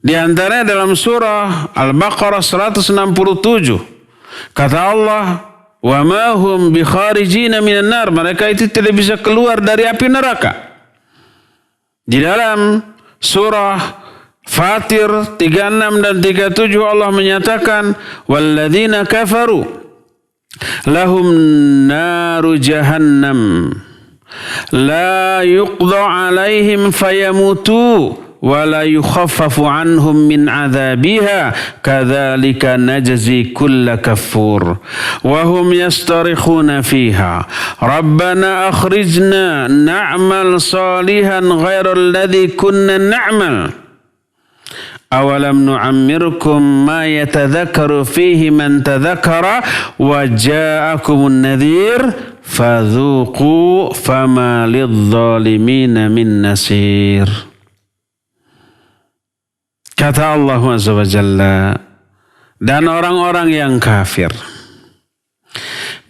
Speaker 2: di antaranya dalam surah Al-Baqarah 167. Kata Allah, wa ma hum bi kharijina minan nar, mereka itu tidak bisa keluar dari api neraka. Di dalam surah Fatir 36 dan 37 Allah menyatakan walladzina kafaru lahum naru jahannam la yuqda alaihim fayamutu ولا يخفف عنهم من عذابها كذلك نجزي كل كفور وهم يصطرخون فيها ربنا أخرجنا نعمل صالحا غير الذي كنا نعمل أولم نعمركم ما يتذكر فيه من تذكر وجاءكم النذير فذوقوا فما للظالمين من نصير. Kata Allah Azza wa Jalla, dan orang-orang yang kafir,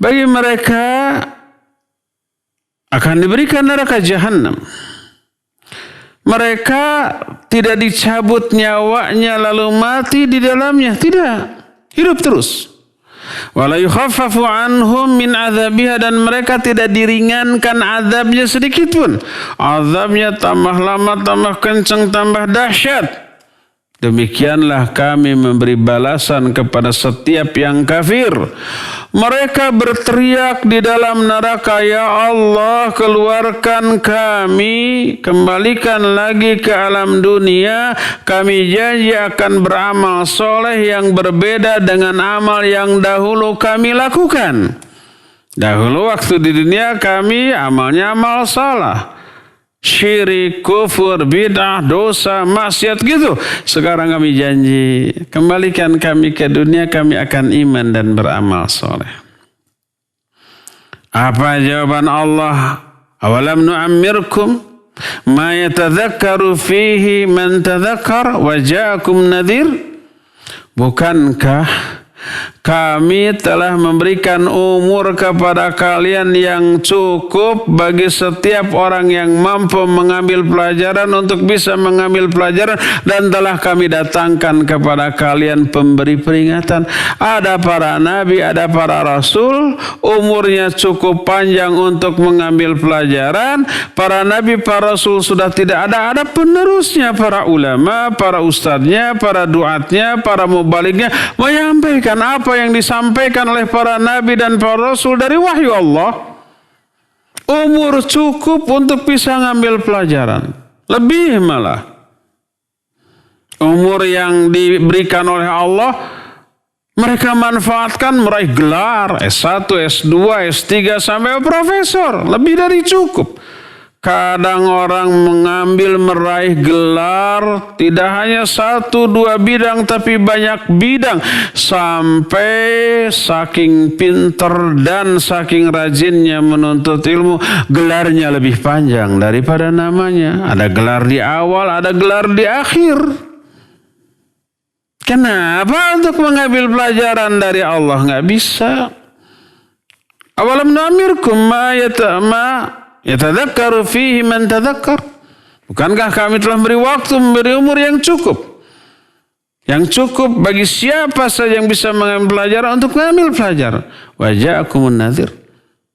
Speaker 2: bagi mereka akan diberikan neraka jahanam. Mereka tidak dicabut nyawanya lalu mati di dalamnya, tidak, hidup terus. Wala yukhaffafu anhum min adzabiha, dan mereka tidak diringankan azabnya sedikit pun. Azabnya tambah lama, tambah kencang, tambah dahsyat. Demikianlah kami memberi balasan kepada setiap yang kafir. Mereka berteriak di dalam neraka, ya Allah, keluarkan kami, kembalikan lagi ke alam dunia. Kami janji akan beramal soleh yang berbeda dengan amal yang dahulu kami lakukan. Dahulu waktu di dunia kami amalnya amal salah, syirik, kufur, bid'ah, dosa, maksiat gitu. Sekarang kami janji, kembalikan kami ke dunia, kami akan iman dan beramal soleh. Apa jawaban Allah? Awalam nu'ammirkum ma yatadzakkaru fihi man tadzakkar wa ja'akum nadhir. Bukankah kami telah memberikan umur kepada kalian yang cukup bagi setiap orang yang mampu mengambil pelajaran untuk bisa mengambil pelajaran, dan telah kami datangkan kepada kalian pemberi peringatan. Ada para nabi, ada para rasul, umurnya cukup panjang untuk mengambil pelajaran. Para nabi, para rasul sudah tidak ada, ada penerusnya, para ulama, para ustadznya, para duatnya, para mubalignya, menyampaikan apa yang disampaikan oleh para nabi dan para rasul dari wahyu Allah. Umur cukup untuk bisa ngambil pelajaran. Lebih malah. Umur yang diberikan oleh Allah, mereka manfaatkan meraih gelar S1, S2, S3 sampai profesor. Lebih dari cukup. Kadang orang mengambil meraih gelar tidak hanya 1-2 bidang, tapi banyak bidang. Sampai saking pinter dan saking rajinnya menuntut ilmu, gelarnya lebih panjang daripada namanya. Ada gelar di awal, ada gelar di akhir. Kenapa untuk mengambil pelajaran dari Allah nggak bisa? Awalam nu'ammirkum ma yatadzakkaru fihi man tadzakkar. Bukankah kami telah memberi waktu, memberi umur yang cukup? Yang cukup bagi siapa saja yang bisa mengambil pelajaran untuk mengambil pelajaran. Wa ja'akumun nadhir.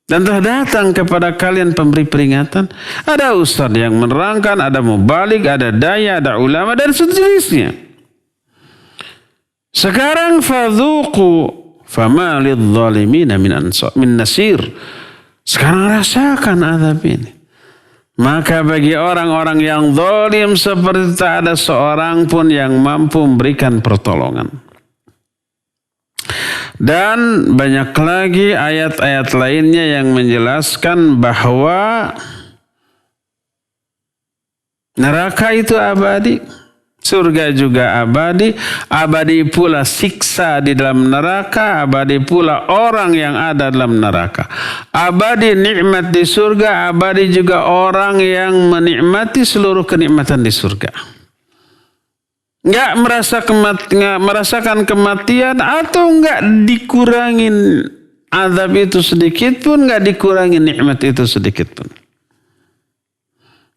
Speaker 2: Dan telah datang kepada kalian pemberi peringatan. Ada ustaz yang menerangkan, ada mubalig, ada daya, ada ulama, dan sejenisnya. Sekarang fadzuqu fama lidh-dhalimina min nasir. Sekarang rasakan azab ini. Maka bagi orang-orang yang zalim seperti tak ada seorang pun yang mampu memberikan pertolongan. Dan banyak lagi ayat-ayat lainnya yang menjelaskan bahwa neraka itu abadi. Surga juga abadi, abadi pula siksa di dalam neraka, abadi pula orang yang ada dalam neraka. Abadi nikmat di surga, abadi juga orang yang menikmati seluruh kenikmatan di surga. Nggak merasakan kematian atau nggak dikurangin azab itu sedikit pun, nggak dikurangin nikmat itu sedikit pun.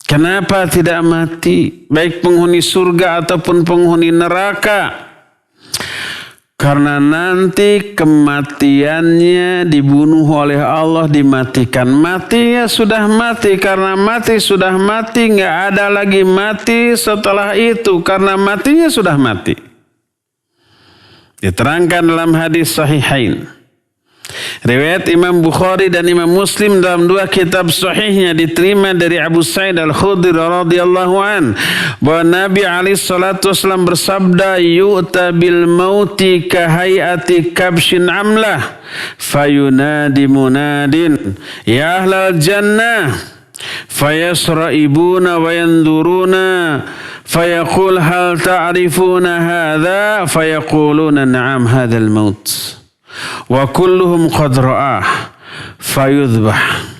Speaker 2: Kenapa tidak mati? Baik penghuni surga ataupun penghuni neraka. Karena nanti kematiannya dibunuh oleh Allah, dimatikan. Matinya sudah mati. Karena mati sudah mati, nggak ada lagi mati setelah itu. Karena matinya sudah mati. Diterangkan dalam hadis sahihain. Riwayat Imam Bukhari dan Imam Muslim dalam dua kitab sahihnya diterima dari Abu Sa'id Al-Khudri radhiyallahu an bahwa Nabi alaihi salatu wasallam bersabda, yu'ta bil mauti ka hayati kabshin amlah fayunadi munadin ya ahlal jannah fayasra'ibuna wa yanduruna fayaqul hal ta'rifuna hadha fayaquluna na'am hadzal maut wa kulluhum qad ra'ah fayudhbah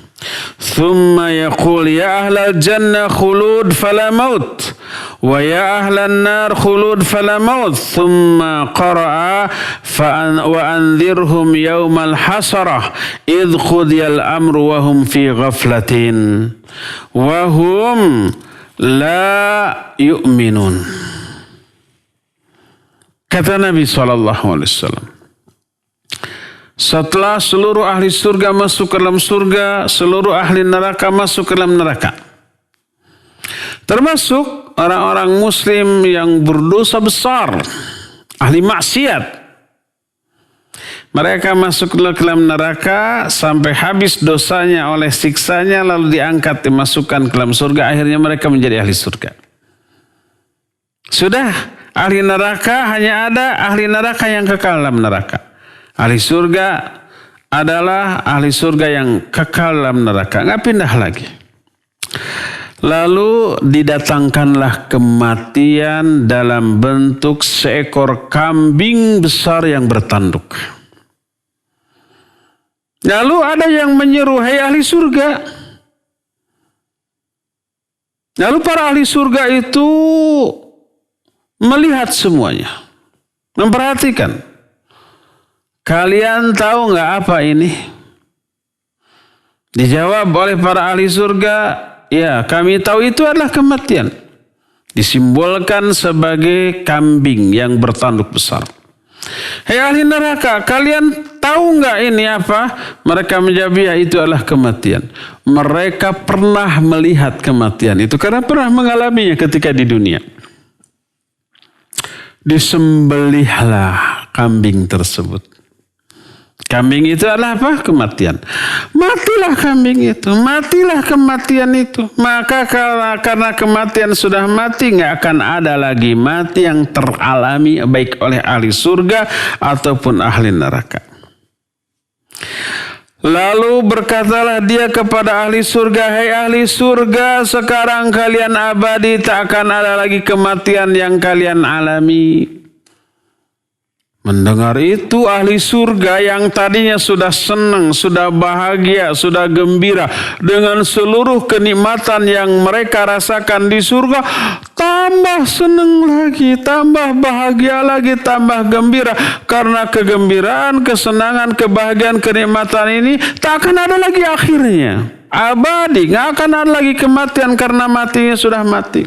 Speaker 2: thumma yaqul ya ahlal jannah khulud fala maut wa ya ahlan nar khulud fala maut thumma qara'a wa anzirhum yawmal hasarah idh qudiyal amru wa hum fi ghaflatin wa hum la yu'minun. Kata Nabi SAW, setelah seluruh ahli surga masuk ke dalam surga, seluruh ahli neraka masuk ke dalam neraka. Termasuk orang-orang muslim yang berdosa besar, ahli maksiat. Mereka masuk ke dalam neraka sampai habis dosanya oleh siksanya, lalu diangkat dimasukkan ke dalam surga. Akhirnya mereka menjadi ahli surga. Sudah, ahli neraka hanya ada ahli neraka yang kekal dalam neraka. Ahli surga adalah ahli surga yang kekal dalam neraka, nggak pindah lagi. Lalu didatangkanlah kematian dalam bentuk seekor kambing besar yang bertanduk. Lalu ada yang menyeru, hai ahli surga. Lalu para ahli surga itu melihat semuanya, memperhatikan. Kalian tahu nggak apa ini? Dijawab oleh para ahli surga, ya kami tahu itu adalah kematian. Disimbolkan sebagai kambing yang bertanduk besar. Hei ahli neraka, kalian tahu nggak ini apa? Mereka menjawab, ya itu adalah kematian. Mereka pernah melihat kematian itu karena pernah mengalaminya ketika di dunia. Disembelihlah kambing tersebut. Kambing itu adalah apa? Kematian. Matilah kambing itu, matilah kematian itu. Maka karena kematian sudah mati, nggak akan ada lagi mati yang teralami baik oleh ahli surga ataupun ahli neraka. Lalu berkatalah dia kepada ahli surga, hai ahli surga, sekarang kalian abadi, tak akan ada lagi kematian yang kalian alami. Mendengar itu ahli surga yang tadinya sudah senang, sudah bahagia, sudah gembira dengan seluruh kenikmatan yang mereka rasakan di surga, tambah senang lagi, tambah bahagia lagi, tambah gembira. Karena kegembiraan, kesenangan, kebahagiaan, kenikmatan ini tak akan ada lagi akhirnya. Abadi, gak akan ada lagi kematian karena matinya sudah mati.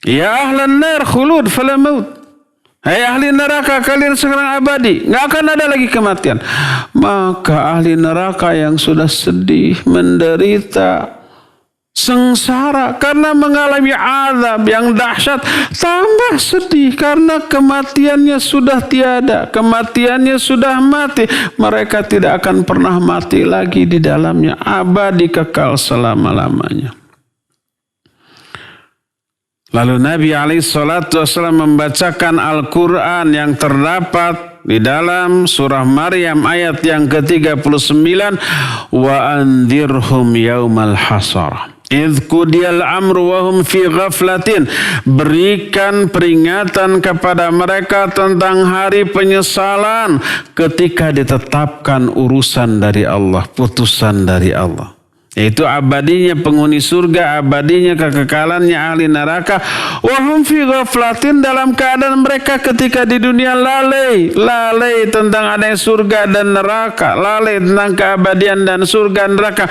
Speaker 2: Ya ahlan nar khulud fala maut. Hai ahli neraka, kalian sekarang abadi, nggak akan ada lagi kematian. Maka ahli neraka yang sudah sedih, menderita, sengsara karena mengalami azab yang dahsyat, tambah sedih karena kematiannya sudah tiada, kematiannya sudah mati. Mereka tidak akan pernah mati lagi di dalamnya, abadi kekal selama-lamanya. Lalu Nabi SAW membacakan Al-Quran yang terdapat di dalam surah Maryam ayat yang ke-39. Wa anzirhum yaumal hasarah idh qudiyal amru wa hum fi ghaflatin. Berikan peringatan kepada mereka tentang hari penyesalan ketika ditetapkan urusan dari Allah, putusan dari Allah. Yaitu abadinya penghuni surga, abadinya kekekalannya ahli neraka. Wahum fi ghaflatin, dalam keadaan mereka ketika di dunia lalai tentang adanya surga dan neraka, lalai tentang keabadian dan surga dan neraka.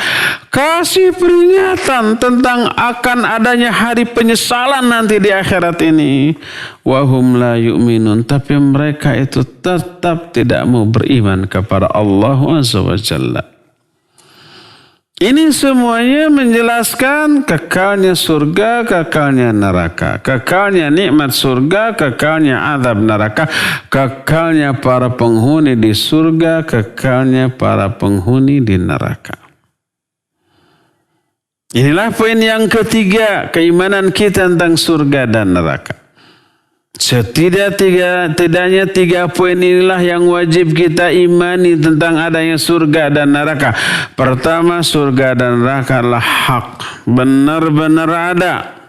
Speaker 2: Kasih peringatan tentang akan adanya hari penyesalan nanti di akhirat ini. Wahum la yu'minun, tapi mereka itu tetap tidak mau beriman kepada Allah Azza wa Jalla. Ini semuanya menjelaskan kekalnya surga, kekalnya neraka. Kekalnya nikmat surga, kekalnya azab neraka. Kekalnya para penghuni di surga, kekalnya para penghuni di neraka. Inilah poin yang ketiga, keimanan kita tentang surga dan neraka. Setidaknya 3 poin inilah yang wajib kita imani tentang adanya surga dan neraka. Pertama, surga dan neraka adalah hak, benar-benar ada.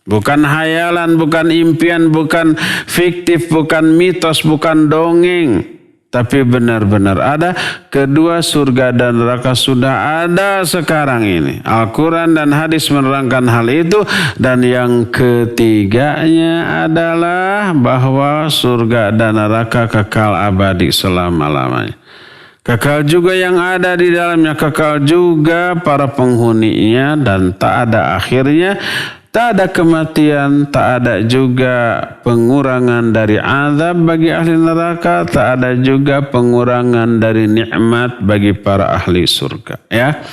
Speaker 2: Bukan hayalan, bukan impian, bukan fiktif, bukan mitos, bukan dongeng. Tapi benar-benar ada. Kedua, surga dan neraka sudah ada sekarang ini. Al-Quran dan hadis menerangkan hal itu. Dan yang ketiganya adalah bahwa surga dan neraka kekal abadi selama-lamanya. Kekal juga yang ada di dalamnya, kekal juga para penghuninya dan tak ada akhirnya. Tak ada kematian, tak ada juga pengurangan dari azab bagi ahli neraka, tak ada juga pengurangan dari nikmat bagi para ahli surga. Ya,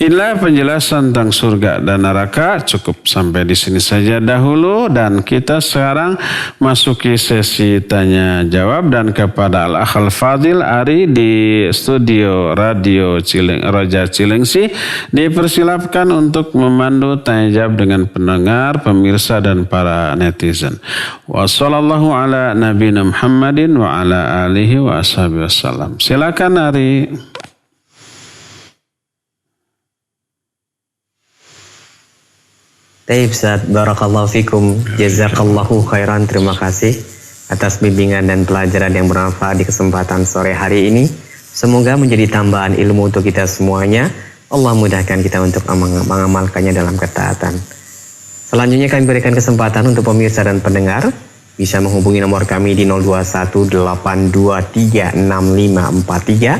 Speaker 2: inilah penjelasan tentang surga dan neraka. Cukup sampai di sini saja dahulu dan kita sekarang masuki sesi tanya jawab dan kepada Al-Akhal Fadil Ari di studio radio Raja Cilengsi dipersilapkan untuk memandu tanya jawab dengan pendengar, pemirsa dan para netizen. Wassallallahu ala nabiyina Muhammadin wa ala alihi wa ashabihi wasallam. Silakan Ari.
Speaker 3: Taib Ustaz, barakallahu fikum, jazakallahu khairan, terima kasih atas bimbingan dan pelajaran yang bermanfaat di kesempatan sore hari ini. Semoga menjadi tambahan ilmu untuk kita semuanya. Allah mudahkan kita untuk mengamalkannya dalam ketaatan. Selanjutnya kami berikan kesempatan untuk pemirsa dan pendengar bisa menghubungi nomor kami di 0218236543.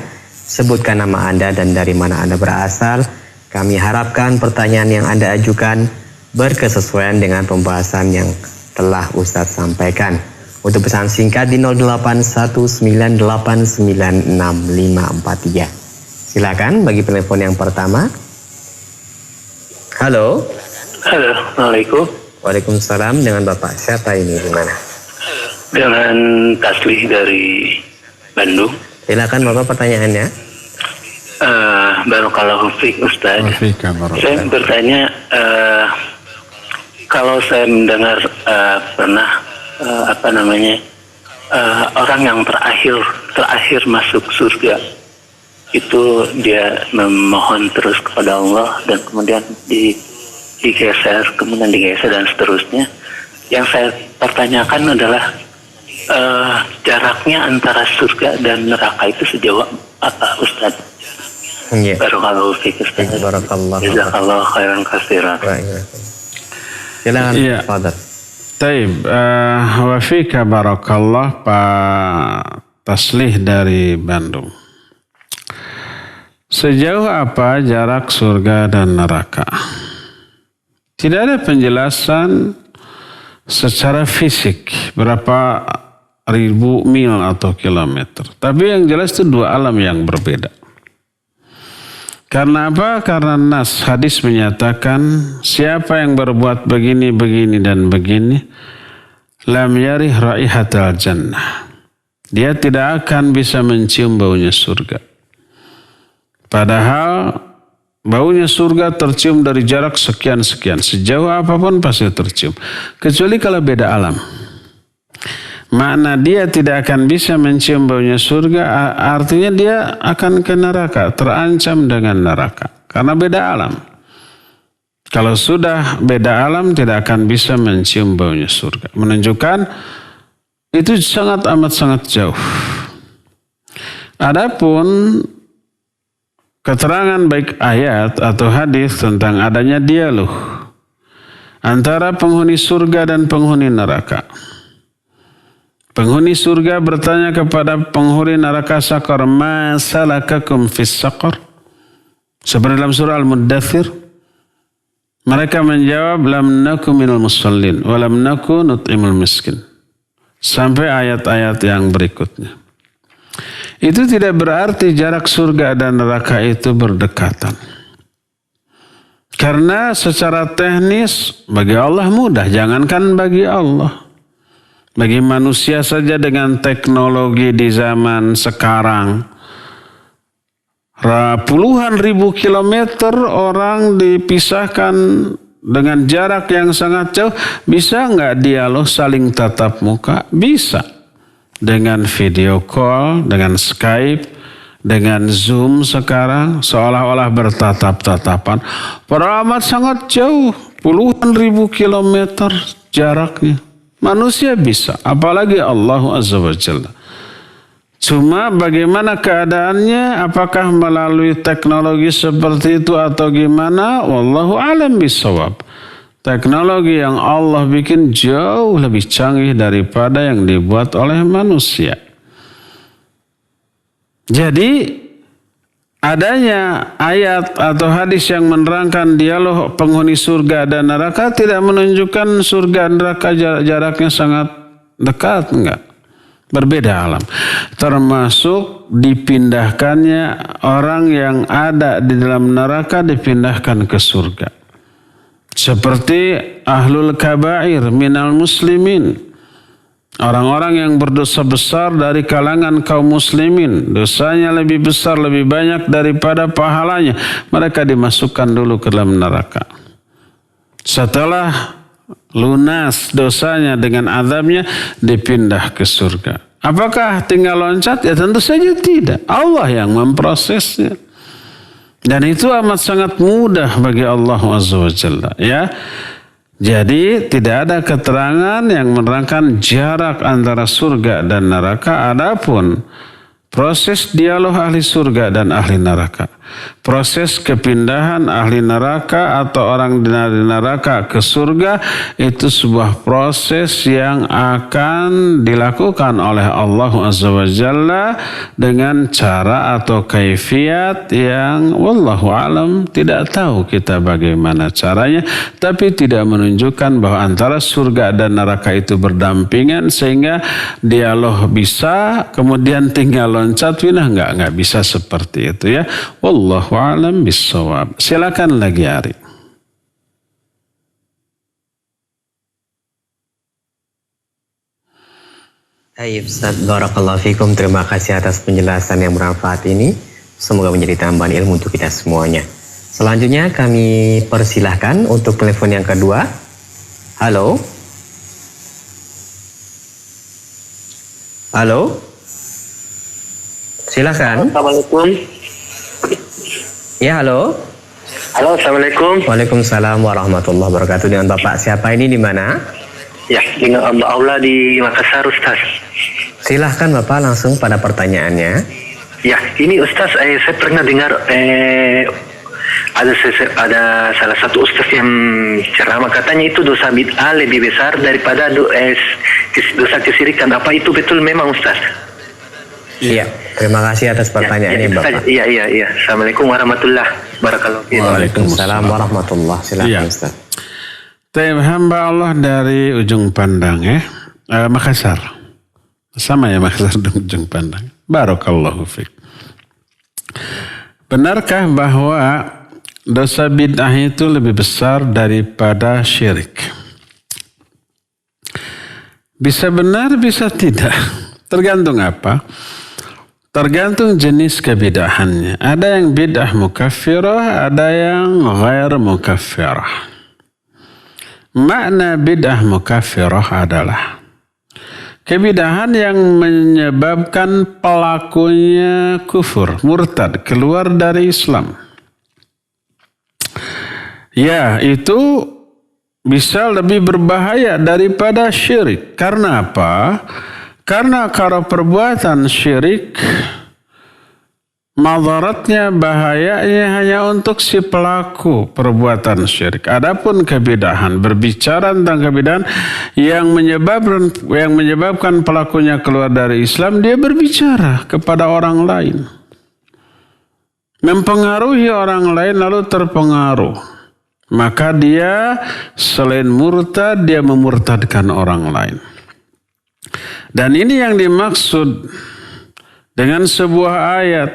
Speaker 3: Sebutkan nama Anda dan dari mana Anda berasal. Kami harapkan pertanyaan yang Anda ajukan berkesesuaian dengan pembahasan yang telah Ustadz sampaikan. Untuk pesan singkat di 0819896543. Silakan bagi penelpon yang pertama. Halo.
Speaker 4: Halo, Assalamualaikum.
Speaker 3: Waalaikumsalam. Dengan Bapak siapa ini, di mana?
Speaker 4: Dengan Taslih dari Bandung.
Speaker 3: Silakan Bapak pertanyaannya.
Speaker 4: Barakallahu fiik Ustaz. Saya bertanya, kalau saya mendengar pernah orang yang terakhir masuk surga itu dia memohon terus kepada Allah dan kemudian digeser dan seterusnya. Yang saya pertanyakan adalah jaraknya antara surga dan neraka itu sejauh apa Ustaz?
Speaker 3: Yeah.
Speaker 4: Barakallahu fiik Ustaz. Jazakallahu khairan katsiran.
Speaker 3: Silakan
Speaker 2: Iya.
Speaker 3: Father.
Speaker 2: Taib, wa fika barakallah Pak Taslih dari Bandung. Sejauh apa jarak surga dan neraka? Tidak ada penjelasan secara fisik berapa ribu mil atau kilometer. Tapi yang jelas itu dua alam yang berbeda. Karena apa? Karena nas hadis menyatakan siapa yang berbuat begini, begini dan begini, lam yarih raihatal jannah. Dia tidak akan bisa mencium baunya surga. Padahal baunya surga tercium dari jarak sekian-sekian. Sejauh apapun pasti tercium. Kecuali kalau beda alam. Makna dia tidak akan bisa mencium baunya surga, artinya dia akan ke neraka, terancam dengan neraka. Karena beda alam. Kalau sudah beda alam tidak akan bisa mencium baunya surga. Menunjukkan itu sangat amat sangat jauh. Adapun keterangan baik ayat atau hadis tentang adanya dialog antara penghuni surga dan penghuni neraka. Penghuni surga bertanya kepada penghuni neraka sakar, ma salakakum fis saqar? Seperti dalam surah Al-Muddathir. Mereka menjawab, lam naku minal musallin, wa lam naku nut'imul miskin. Sampai ayat-ayat yang berikutnya. Itu tidak berarti jarak surga dan neraka itu berdekatan. Karena secara teknis bagi Allah mudah, jangankan bagi Allah. Bagi manusia saja dengan teknologi di zaman sekarang, puluhan ribu kilometer orang dipisahkan dengan jarak yang sangat jauh. Bisa nggak dialog saling tatap muka? Bisa. Dengan video call, dengan Skype, dengan Zoom sekarang seolah-olah bertatap-tatapan. Padahal amat sangat jauh, puluhan ribu kilometer jaraknya. Manusia bisa, apalagi Allah Azza wa Jalla. Cuma bagaimana keadaannya, apakah melalui teknologi seperti itu atau gimana? Wallahu a'lam bishawab. Teknologi yang Allah bikin jauh lebih canggih daripada yang dibuat oleh manusia. Jadi adanya ayat atau hadis yang menerangkan dialog penghuni surga dan neraka tidak menunjukkan surga dan neraka jaraknya sangat dekat, enggak. Berbeda alam. Termasuk dipindahkannya orang yang ada di dalam neraka dipindahkan ke surga. Seperti ahlul kabair minal muslimin. Orang-orang yang berdosa besar dari kalangan kaum muslimin. Dosanya lebih besar, lebih banyak daripada pahalanya. Mereka dimasukkan dulu ke dalam neraka. Setelah lunas dosanya dengan azabnya, dipindah ke surga. Apakah tinggal loncat? Ya tentu saja tidak. Allah yang memprosesnya. Dan itu amat sangat mudah bagi Allah Azza wa Jalla. Ya. Jadi tidak ada keterangan yang menerangkan jarak antara surga dan neraka. Adapun proses dialog ahli surga dan ahli neraka, proses kepindahan ahli neraka atau orang di neraka ke surga, itu sebuah proses yang akan dilakukan oleh Allah Azza wa Jalla dengan cara atau kaifiat yang wallahu alam tidak tahu kita bagaimana caranya, tapi tidak menunjukkan bahwa antara surga dan neraka itu berdampingan sehingga dialog bisa kemudian tinggal loncat pindah, enggak bisa seperti itu ya. Wallahu a'lam bissawab. Silakan lagi Ari.
Speaker 3: Baik, Ustaz, barakallahu fikum. Terima kasih atas penjelasan yang bermanfaat ini. Semoga menjadi tambahan ilmu untuk kita semuanya. Selanjutnya kami persilahkan untuk telepon yang kedua. Halo. Halo. Silakan.
Speaker 4: Assalamualaikum.
Speaker 3: Ya, halo.
Speaker 4: Halo, assalamualaikum.
Speaker 3: Waalaikumsalam warahmatullahi wabarakatuh. Dengan Bapak siapa ini di mana?
Speaker 4: Ya, dengan Mbak Aula di Makassar, Ustaz.
Speaker 3: Silahkan Bapak langsung pada pertanyaannya.
Speaker 4: Ya, ini Ustaz, saya pernah dengar ada salah satu Ustaz yang ceramah katanya itu dosa bid'ah lebih besar daripada dosa kesyirikan. Apa itu betul memang Ustaz?
Speaker 3: Iya, terima kasih atas pertanyaannya Bapak.
Speaker 4: Iya. Assalamualaikum warahmatullahi wabarakatuh.
Speaker 3: Waalaikumsalam warahmatullahi wabarakatuh. Silakan Ustaz.
Speaker 2: Hamba Allah dari Ujung Pandang ya. Makassar. Sama ya Makassar dan Ujung Pandang. Barakallahu fiik. Benarkah bahwa dosa bid'ah itu lebih besar daripada syirik? Bisa benar, bisa tidak. Tergantung apa? Tergantung jenis kebid'ahannya. Ada yang bid'ah mukaffirah, ada yang ghair mukaffirah. Makna bid'ah mukaffirah adalah kebid'ahan yang menyebabkan pelakunya kufur, murtad, keluar dari Islam. Ya, itu bisa lebih berbahaya daripada syirik. Karena apa? Karena kalau perbuatan syirik, madaratnya, bahayanya hanya untuk si pelaku perbuatan syirik. Adapun kebid'ahan, berbicara tentang kebid'ahan yang menyebabkan pelakunya keluar dari Islam, dia berbicara kepada orang lain. Mempengaruhi orang lain lalu terpengaruh. Maka dia selain murtad, dia memurtadkan orang lain. Dan ini yang dimaksud dengan sebuah ayat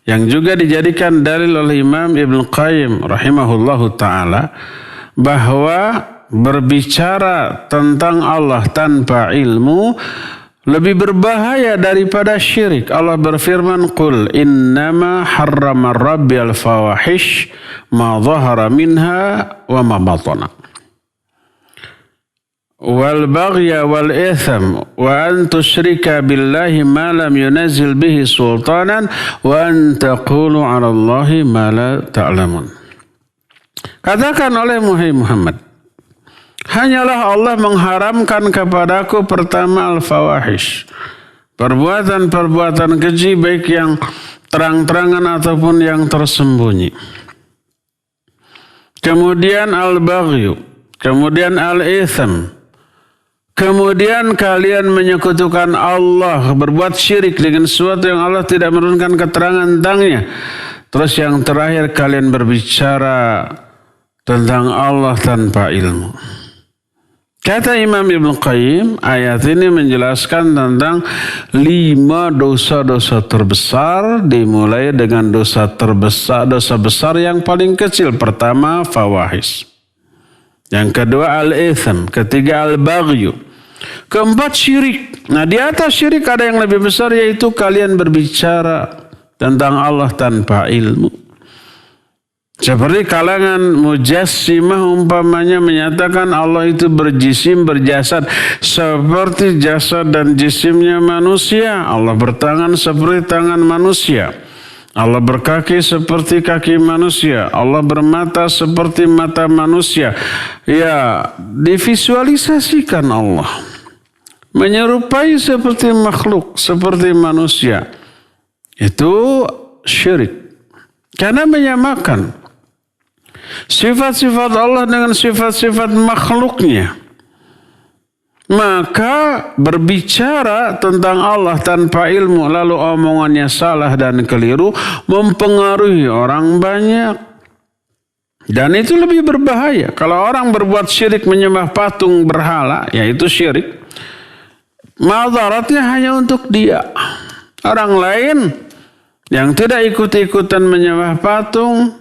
Speaker 2: yang juga dijadikan dalil oleh Imam Ibn Qayyim rahimahullahu ta'ala, bahwa berbicara tentang Allah tanpa ilmu lebih berbahaya daripada syirik. Allah berfirman, "Qul innama harrama rabbi al-fawahish ma dhahara minha wa ma batana wal baghya wal itham wa an tusyrika billahi ma lam yunazil bihi sultanan wa an taqulu 'ala Allahi ma la ta'lamun." Katakan oleh Muhammad, hanyalah Allah mengharamkan kepadaku pertama al-fawahish, perbuatan-perbuatan keji baik yang terang-terangan ataupun yang tersembunyi. Kemudian al-baghyu, kemudian al-itham. Kemudian kalian menyekutukan Allah, berbuat syirik dengan sesuatu yang Allah tidak menurunkan keterangan tentangnya. Terus yang terakhir kalian berbicara tentang Allah tanpa ilmu. Kata Imam Ibn Qayyim, ayat ini menjelaskan tentang 5 dosa-dosa terbesar, dimulai dengan dosa besar yang paling kecil. Pertama, fawahish. Yang kedua, al-itham. Ketiga, al-baghyu. Keempat, syirik. Nah, di atas syirik ada yang lebih besar, yaitu kalian berbicara tentang Allah tanpa ilmu. Seperti kalangan mujassimah umpamanya menyatakan Allah itu berjisim, berjasad seperti jasad dan jisimnya manusia. Allah bertangan seperti tangan manusia. Allah berkaki seperti kaki manusia. Allah bermata seperti mata manusia. Ya, divisualisasikan Allah menyerupai seperti makhluk, seperti manusia. Itu syirik. Karena menyamakan sifat-sifat Allah dengan sifat-sifat makhluknya. Maka berbicara tentang Allah tanpa ilmu lalu omongannya salah dan keliru mempengaruhi orang banyak. Dan itu lebih berbahaya. Kalau orang berbuat syirik menyembah patung berhala, yaitu syirik, madaratnya hanya untuk dia. Orang lain yang tidak ikut-ikutan menyembah patung,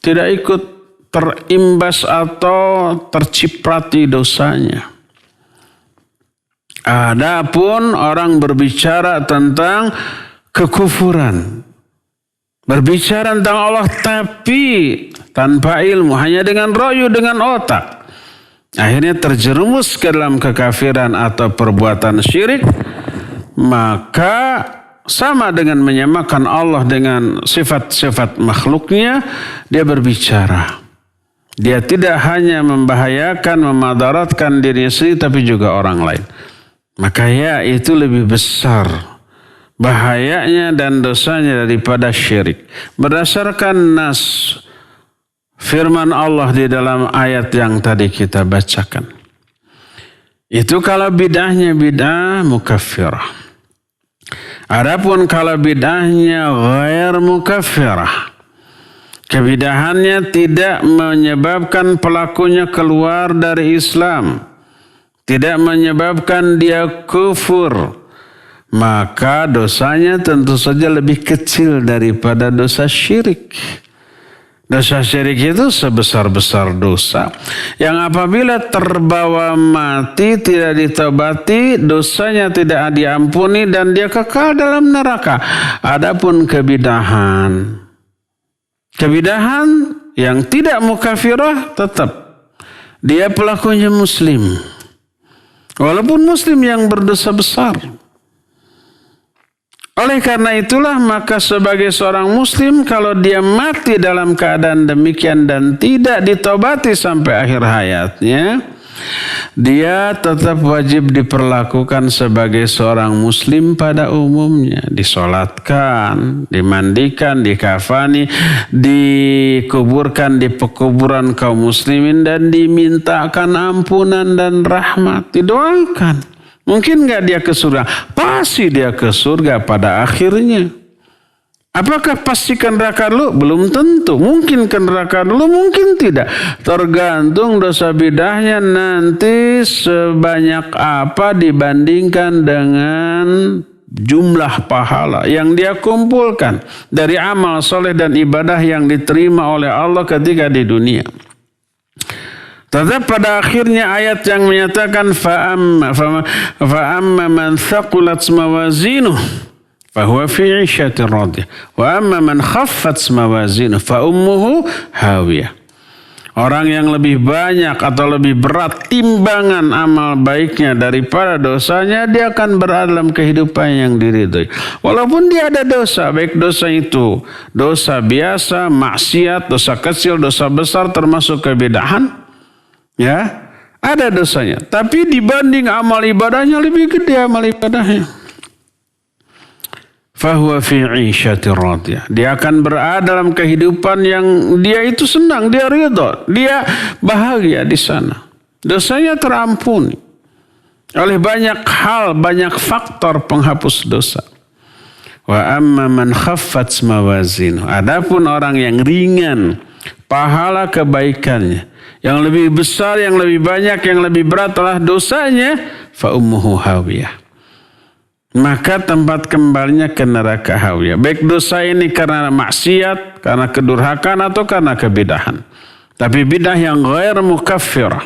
Speaker 2: tidak ikut terimbas atau terciprati dosanya. Adapun orang berbicara tentang kekufuran, berbicara tentang Allah tapi tanpa ilmu, hanya dengan royu, dengan otak, akhirnya terjerumus ke dalam kekafiran atau perbuatan syirik, maka sama dengan menyamakan Allah dengan sifat-sifat makhluknya. Dia berbicara, dia tidak hanya membahayakan, memadaratkan dirinya sendiri, tapi juga orang lain. Maka ya, itu lebih besar bahayanya dan dosanya daripada syirik. Berdasarkan nas firman Allah di dalam ayat yang tadi kita bacakan. Itu kalau bid'ahnya bid'ah mukaffirah. Adapun kalau bid'ahnya ghair mukaffirah, kebidahannya tidak menyebabkan pelakunya keluar dari Islam, tidak menyebabkan dia kufur, maka dosanya tentu saja lebih kecil daripada dosa syirik. Dosa syirik itu sebesar-besar dosa yang apabila terbawa mati tidak ditobati, dosanya tidak diampuni dan dia kekal dalam neraka. Adapun kebidahan yang tidak mukafirah, tetap dia pelakunya muslim. Walaupun muslim yang berdosa besar. Oleh karena itulah maka sebagai seorang muslim kalau dia mati dalam keadaan demikian dan tidak ditobati sampai akhir hayatnya, dia tetap wajib diperlakukan sebagai seorang muslim pada umumnya. Disolatkan, dimandikan, dikafani, dikuburkan di pekuburan kaum muslimin dan dimintakan ampunan dan rahmat. Didoakan. Mungkin gak dia ke surga? Pasti dia ke surga pada akhirnya. Apakah pasti ke neraka dulu? Belum tentu. Mungkin ke neraka dulu, mungkin tidak. Tergantung dosa bid'ahnya nanti sebanyak apa dibandingkan dengan jumlah pahala yang dia kumpulkan dari amal soleh dan ibadah yang diterima oleh Allah ketika di dunia. Tetap pada akhirnya ayat yang menyatakan fa'amma man thaqulat mawazinuh fahuwa fi 'ishatin radiyah wa amma man khaffat mawazinuh fa ummuhu hawiyah. Orang yang lebih banyak atau lebih berat timbangan amal baiknya daripada dosanya, dia akan berada dalam kehidupan yang diridhoi. Walaupun dia ada dosa, baik dosa itu dosa biasa, maksiat, dosa kecil, dosa besar termasuk kebidahan, ya, ada dosanya. Tapi dibanding amal ibadahnya lebih gede amal ibadahnya. Fahuwa fi 'ishatin radiyah. Dia akan berada dalam kehidupan yang dia itu senang, dia ridha, dia bahagia di sana. Dosanya terampuni oleh banyak hal, banyak faktor penghapus dosa. Wa amma man khaffat mawazinuh. Adapun orang yang ringan pahala kebaikannya, yang lebih besar, yang lebih banyak, yang lebih berat adalah dosanya, fa ummuhu hawiyah. Maka tempat kembalinya ke neraka hawiyah. Baik dosa ini karena maksiat, karena kedurhakaan atau karena kebidahan. Tapi bidah yang ghair mukaffirah,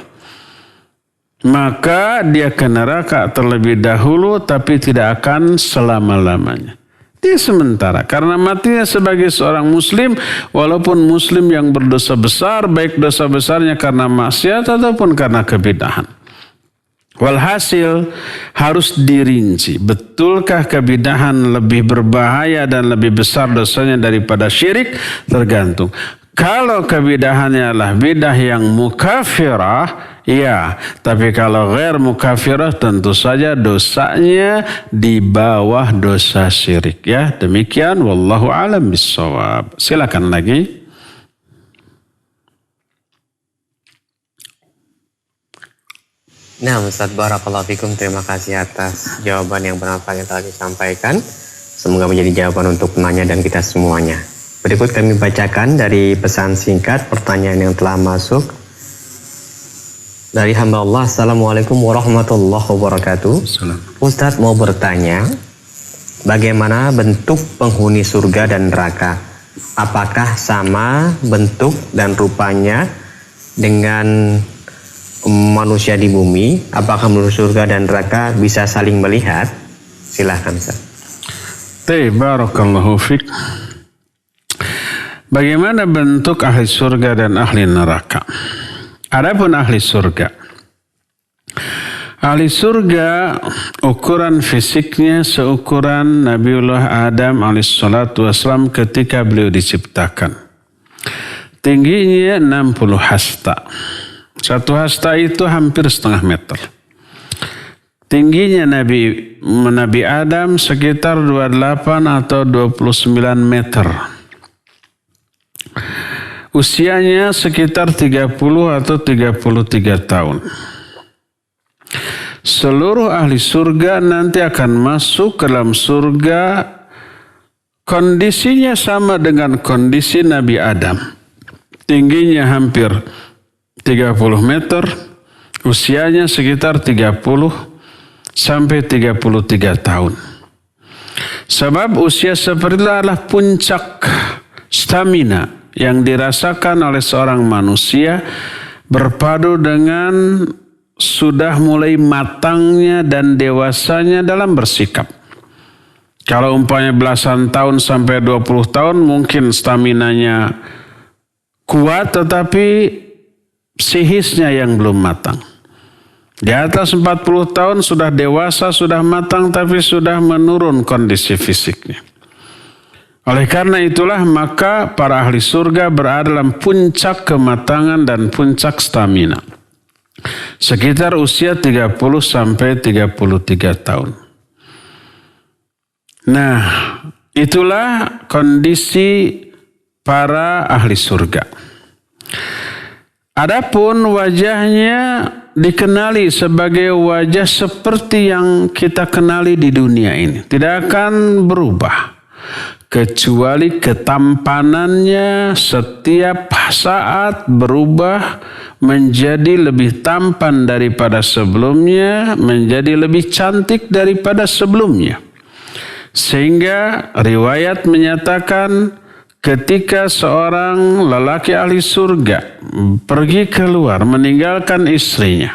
Speaker 2: maka dia ke neraka terlebih dahulu tapi tidak akan selama-lamanya. Dia sementara karena matinya sebagai seorang muslim, walaupun muslim yang berdosa besar, baik dosa besarnya karena maksiat ataupun karena kebidahan. Walhasil harus dirinci, betulkah kebidahan lebih berbahaya dan lebih besar dosanya daripada syirik? Tergantung. Kalau kebidahannya adalah bidah yang mukafirah, ya. Tapi kalau ghair mukafirah tentu saja dosanya di bawah dosa syirik, ya. Demikian wallahu a'lam bissawab. Silakan lagi.
Speaker 3: Nah, Ustaz, barakallahu fikum, terima kasih atas jawaban yang bermanfaat yang telah disampaikan. Semoga menjadi jawaban untuk penanya dan kita semuanya. Berikut kami bacakan dari pesan singkat pertanyaan yang telah masuk dari hamba Allah. Assalamualaikum warahmatullahi wabarakatuh. Ustaz mau bertanya, bagaimana bentuk penghuni surga dan neraka? Apakah sama bentuk dan rupanya dengan manusia di bumi? Apakah menurut surga dan neraka bisa saling melihat? Silahkan, Ustaz.
Speaker 2: Barakallahu fiik. Bagaimana bentuk ahli surga dan ahli neraka? Adapun ahli surga, ahli surga ukuran fisiknya seukuran Nabiullah Adam alaihissalatu wassalam ketika beliau diciptakan. Tingginya 60 hasta. Satu hasta itu hampir setengah meter. Tingginya Nabi Adam sekitar 28 atau 29 meter. Usianya sekitar 30 atau 33 tahun. Seluruh ahli surga nanti akan masuk ke dalam surga. Kondisinya sama dengan kondisi Nabi Adam. Tingginya hampir 30 meter, usianya sekitar 30 sampai 33 tahun. Sebab usia seperti itu adalah puncak stamina yang dirasakan oleh seorang manusia berpadu dengan sudah mulai matangnya dan dewasanya dalam bersikap. Kalau umpamanya belasan tahun sampai 20 tahun mungkin staminanya kuat, tetapi psikisnya yang belum matang. Di atas 40 tahun sudah dewasa, sudah matang, tapi sudah menurun kondisi fisiknya. Oleh karena itulah maka para ahli surga berada dalam puncak kematangan dan puncak stamina. Sekitar usia 30 sampai 33 tahun. Nah, itulah kondisi para ahli surga. Adapun wajahnya dikenali sebagai wajah seperti yang kita kenali di dunia ini. Tidak akan berubah. Kecuali ketampanannya setiap saat berubah menjadi lebih tampan daripada sebelumnya, menjadi lebih cantik daripada sebelumnya. Sehingga riwayat menyatakan ketika seorang lelaki ahli surga pergi keluar meninggalkan istrinya,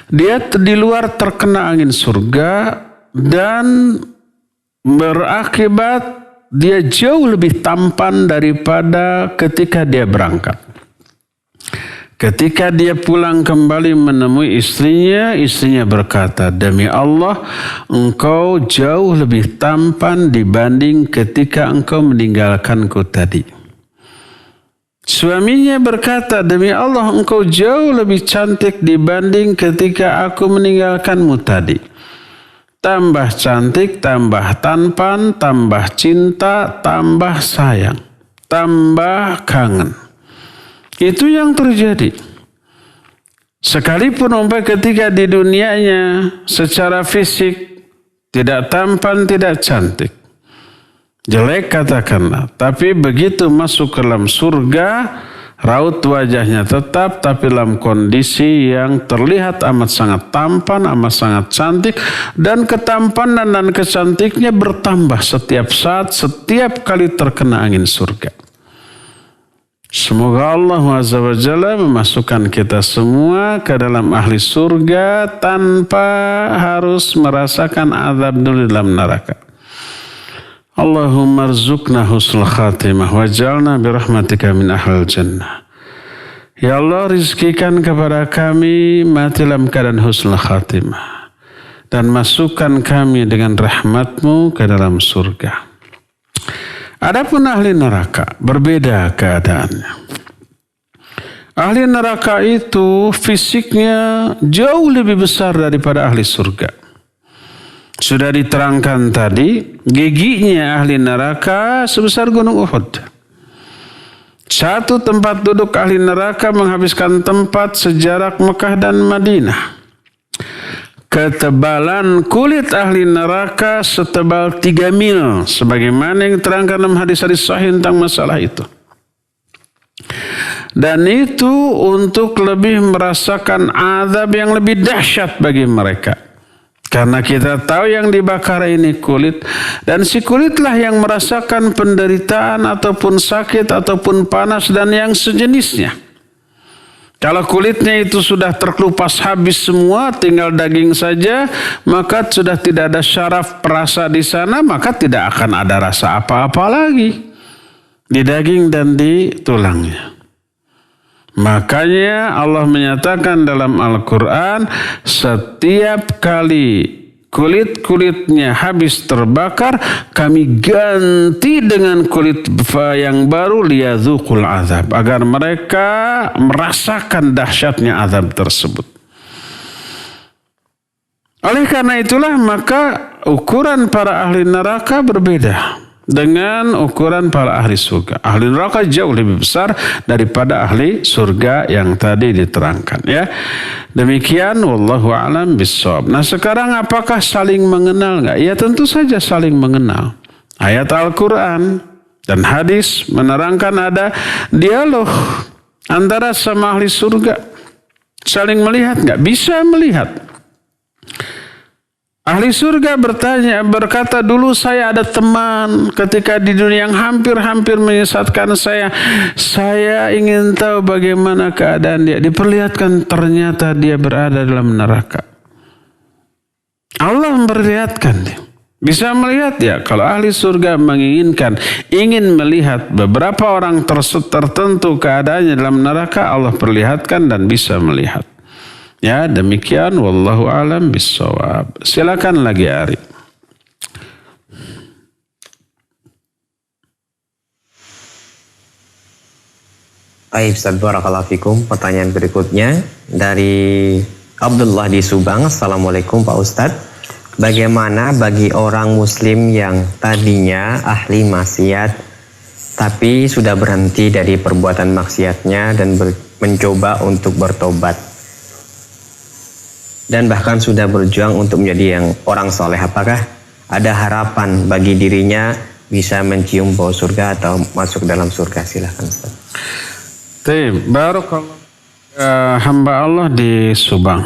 Speaker 2: dia di luar terkena angin surga dan berakibat dia jauh lebih tampan daripada ketika dia berangkat. Ketika dia pulang kembali menemui istrinya, istrinya berkata, "Demi Allah, engkau jauh lebih tampan dibanding ketika engkau meninggalkanku tadi." Suaminya berkata, "Demi Allah, engkau jauh lebih cantik dibanding ketika aku meninggalkanmu tadi." Tambah cantik, tambah tampan, tambah cinta, tambah sayang, tambah kangen. Itu yang terjadi. Sekalipun umpamanya ketika di dunianya secara fisik tidak tampan, tidak cantik, jelek katakanlah, tapi begitu masuk ke dalam surga, raut wajahnya tetap, tapi dalam kondisi yang terlihat amat sangat tampan, amat sangat cantik, dan ketampanan dan kecantiknya bertambah setiap saat, setiap kali terkena angin surga. Semoga Allah Azza wa Jalla memasukkan kita semua ke dalam ahli surga tanpa harus merasakan azab dulu dalam neraka. Allahumma rzuqna husnul khatimah waj'alna birahmatika min ahlil jannah. Ya Allah, rizkikan kepada kami mati dalam keadaan husnul khatimah dan masukkan kami dengan rahmatmu ke dalam surga. Adapun ahli neraka berbeda keadaannya. Ahli neraka itu fisiknya jauh lebih besar daripada ahli surga. Sudah diterangkan tadi, giginya ahli neraka sebesar gunung Uhud. Satu tempat duduk ahli neraka menghabiskan tempat sejarak Mekah dan Madinah. Ketebalan kulit ahli neraka setebal 3 mil. Sebagaimana yang diterangkan dalam hadis-hadis sahih tentang masalah itu. Dan itu untuk lebih merasakan azab yang lebih dahsyat bagi mereka. Karena kita tahu yang dibakar ini kulit. Dan si kulitlah yang merasakan penderitaan ataupun sakit ataupun panas dan yang sejenisnya. Kalau kulitnya itu sudah terkelupas habis semua, tinggal daging saja, maka sudah tidak ada syaraf perasa di sana, maka tidak akan ada rasa apa-apa lagi di daging dan di tulangnya. Makanya Allah menyatakan dalam Al-Quran, setiap kali kulit-kulitnya habis terbakar, kami ganti dengan kulit yang baru, liyadzuqul azab, agar mereka merasakan dahsyatnya azab tersebut. Oleh karena itulah maka ukuran para ahli neraka berbeda dengan ukuran para ahli surga. Ahli neraka jauh lebih besar daripada ahli surga yang tadi diterangkan, ya. Demikian wallahu a'lam bissawab. Nah, sekarang apakah saling mengenal enggak? Ya, tentu saja saling mengenal. Ayat Al-Qur'an dan hadis menerangkan ada dialog antara sama ahli surga. Saling melihat enggak? Bisa melihat. Ahli surga berkata, dulu saya ada teman ketika di dunia yang hampir-hampir menyesatkan saya. Saya ingin tahu bagaimana keadaan dia. Diperlihatkan ternyata dia berada dalam neraka. Allah memperlihatkan dia. Bisa melihat ya, kalau ahli surga ingin melihat beberapa orang tertentu keadaannya dalam neraka, Allah perlihatkan dan bisa melihat. Ya, demikian wallahu a'lam bissawab. Silakan lagi Ari.
Speaker 3: Baik, Ustaz, barakallahu fikum. Pertanyaan berikutnya dari Abdullah di Subang. Assalamualaikum Pak Ustadz. Bagaimana bagi orang muslim yang tadinya ahli maksiat tapi sudah berhenti dari perbuatan maksiatnya dan mencoba untuk bertobat dan bahkan sudah berjuang untuk menjadi yang orang soleh? Apakah ada harapan bagi dirinya bisa mencium bau surga atau masuk dalam surga? Silahkan Ustaz.
Speaker 2: Barakallah. Hamba Allah di Subang.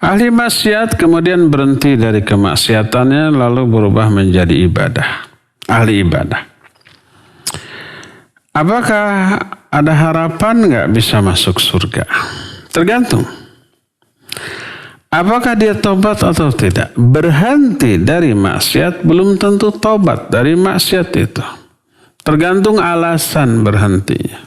Speaker 2: Ahli maksiat kemudian berhenti dari kemaksiatannya lalu berubah menjadi ibadah. Ahli ibadah. Apakah ada harapan nggak bisa masuk surga? Tergantung. Apakah dia tobat atau tidak? Berhenti dari maksiat belum tentu tobat dari maksiat itu. Tergantung alasan berhentinya.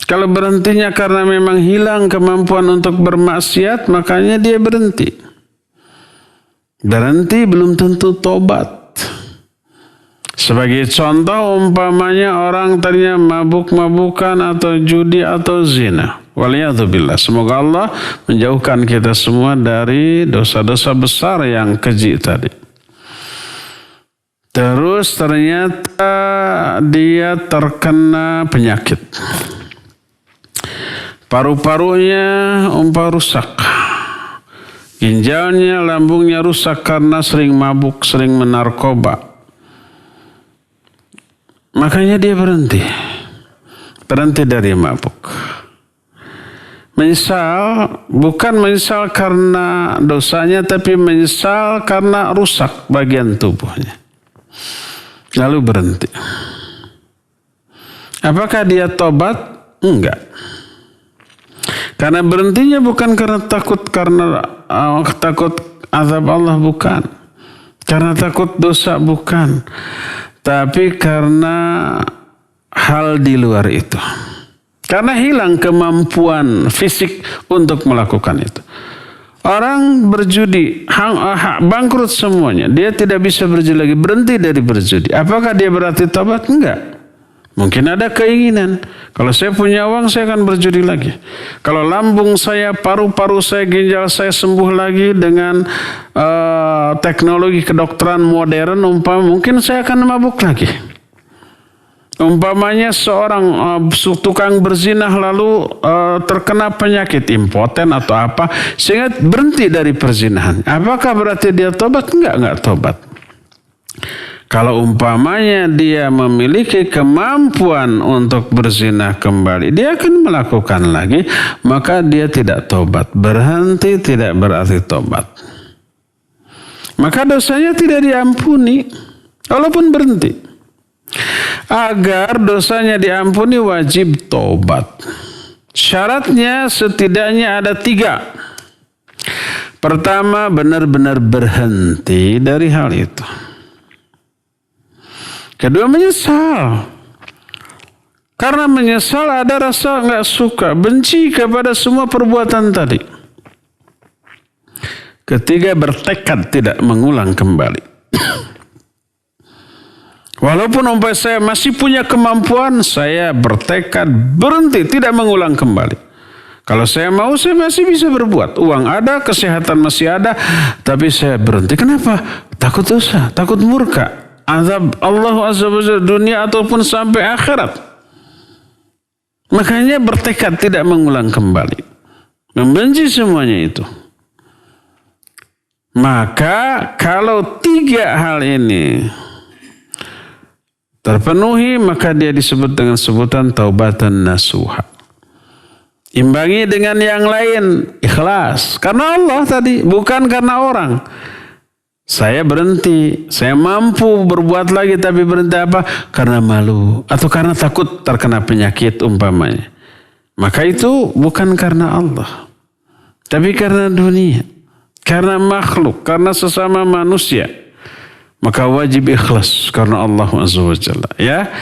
Speaker 2: Kalau berhentinya karena memang hilang kemampuan untuk bermaksiat, makanya dia berhenti. Berhenti belum tentu tobat. Sebagai contoh umpamanya orang tadinya mabuk-mabukan atau judi atau zina. Waliyadzubillah. Semoga Allah menjauhkan kita semua dari dosa-dosa besar yang keji tadi. Terus ternyata dia terkena penyakit. Paru-parunya rusak. Ginjalnya, lambungnya rusak karena sering mabuk, sering menarkoba. Makanya dia berhenti. Berhenti dari mabuk. Menyesal, bukan menyesal karena dosanya, tapi menyesal karena rusak bagian tubuhnya. Lalu berhenti. Apakah dia tobat? Enggak. Karena berhentinya bukan karena takut azab Allah, bukan. Karena takut dosa, bukan. Tapi karena hal di luar itu. Karena hilang kemampuan fisik untuk melakukan itu. Orang berjudi, bangkrut semuanya. Dia tidak bisa berjudi lagi, berhenti dari berjudi. Apakah dia berarti tobat? Enggak. Mungkin ada keinginan. Kalau saya punya uang, saya akan berjudi lagi. Kalau lambung saya, paru-paru saya, ginjal saya sembuh lagi dengan teknologi kedokteran modern, mungkin saya akan mabuk lagi. Umpamanya seorang tukang berzinah lalu terkena penyakit impoten atau apa, sehingga berhenti dari perzinahan. Apakah berarti dia tobat? Enggak tobat. Kalau umpamanya dia memiliki kemampuan untuk berzinah kembali, dia akan melakukan lagi, maka dia tidak tobat. Berhenti tidak berarti tobat. Maka dosanya tidak diampuni, walaupun berhenti. Agar dosanya diampuni wajib tobat. Syaratnya setidaknya ada 3. Pertama, benar-benar berhenti dari hal itu. Kedua, menyesal. Karena menyesal ada rasa nggak suka, benci kepada semua perbuatan tadi. Ketiga, bertekad tidak mengulang kembali. Walaupun umpamanya saya masih punya kemampuan, saya bertekad berhenti, tidak mengulang kembali. Kalau saya mau, saya masih bisa berbuat. Uang ada, kesehatan masih ada, tapi saya berhenti. Kenapa? Takut dosa, takut murka. Azab Allah Azza wa Jalla dunia ataupun sampai akhirat. Makanya bertekad tidak mengulang kembali. Membenci semuanya itu. Maka kalau 3 hal ini terpenuhi, maka dia disebut dengan sebutan taubatan nasuha. Imbangi dengan yang lain, ikhlas. Karena Allah tadi, bukan karena orang. Saya berhenti, saya mampu berbuat lagi, tapi berhenti apa? Karena malu atau karena takut terkena penyakit umpamanya. Maka itu bukan karena Allah, tapi karena dunia, karena makhluk, karena sesama manusia. Maka wajib ikhlas karena Allah Azza wa Jalla. Ya.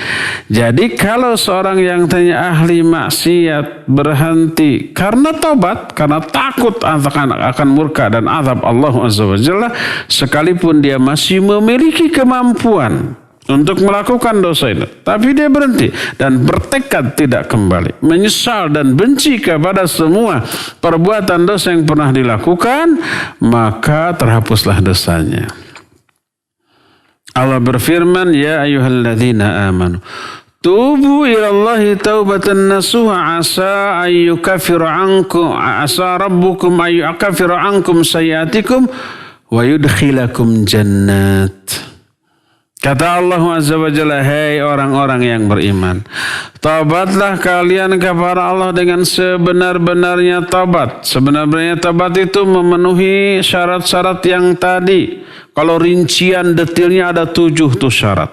Speaker 2: Jadi kalau seorang yang tanya ahli maksiat berhenti karena tobat, karena takut akan murka dan azab Allah Azza wa Jalla, sekalipun dia masih memiliki kemampuan untuk melakukan dosa itu, tapi dia berhenti dan bertekad tidak kembali, menyesal dan benci kepada semua perbuatan dosa yang pernah dilakukan, maka terhapuslah dosanya. Allah berfirman, ya ayyuhalladzina amanu tubu ilallahi taubatan nasuha asa rabbukum ayyukaffira ankum sayiatikum wa yudkhilakum jannat. Kata Allah Azza wa Jalla, "Hei orang-orang yang beriman, taubatlah kalian kepada Allah dengan sebenar-benarnya taubat." Sebenar-benarnya taubat itu memenuhi syarat-syarat yang tadi. Kalau rincian detailnya ada 7 tuh syarat.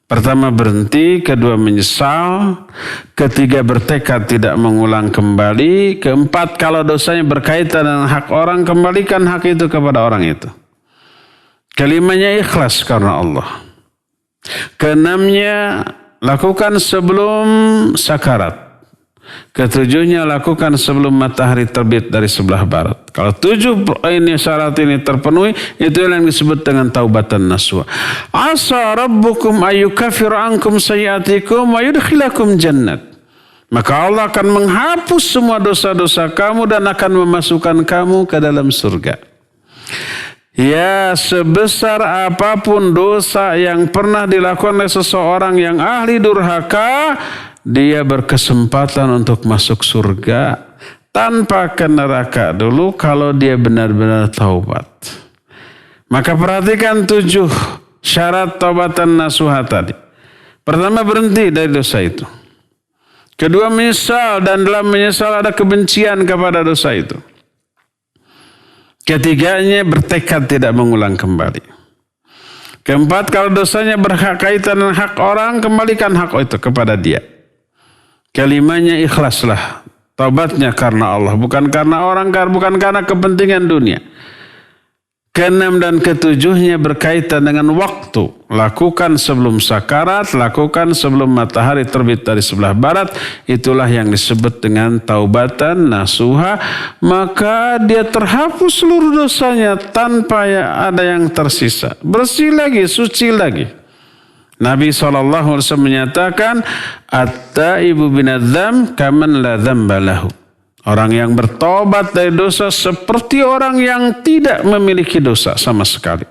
Speaker 2: Pertama berhenti, kedua menyesal, ketiga bertekad tidak mengulang kembali, keempat kalau dosanya berkaitan dengan hak orang, kembalikan hak itu kepada orang itu. Kelimanya ikhlas karena Allah. Keenamnya lakukan sebelum sakarat. Ketujuhnya lakukan sebelum matahari terbit dari sebelah barat. Kalau 7 ini syarat ini terpenuhi, itu yang disebut dengan taubatan nasuha. Asa rabbukum ayyukaffir ankum sayyiatikum wa yudkhilakum jannat. Maka Allah akan menghapus semua dosa-dosa kamu dan akan memasukkan kamu ke dalam surga. Ya, sebesar apapun dosa yang pernah dilakukan oleh seseorang yang ahli durhaka, dia berkesempatan untuk masuk surga tanpa ke neraka dulu kalau dia benar-benar taubat. Maka perhatikan 7 syarat taubatan nasuha tadi. Pertama, berhenti dari dosa itu. Kedua, menyesal, dan dalam menyesal ada kebencian kepada dosa itu. Ketiganya, bertekad tidak mengulang kembali. Keempat, kalau dosanya berkaitan dengan hak orang, kembalikan hak itu kepada dia. Kelimanya, ikhlaslah. Taubatnya karena Allah, bukan karena orang, bukan karena kepentingan dunia. Keenam dan ketujuhnya berkaitan dengan waktu. Lakukan sebelum sakarat, lakukan sebelum matahari terbit dari sebelah barat. Itulah yang disebut dengan taubatan nasuha. Maka dia terhapus seluruh dosanya tanpa ada yang tersisa. Bersih lagi, suci lagi. Nabi SAW menyatakan, "At-taibu binadzam kaman la dzamba lahu." Orang yang bertobat dari dosa seperti orang yang tidak memiliki dosa sama sekali.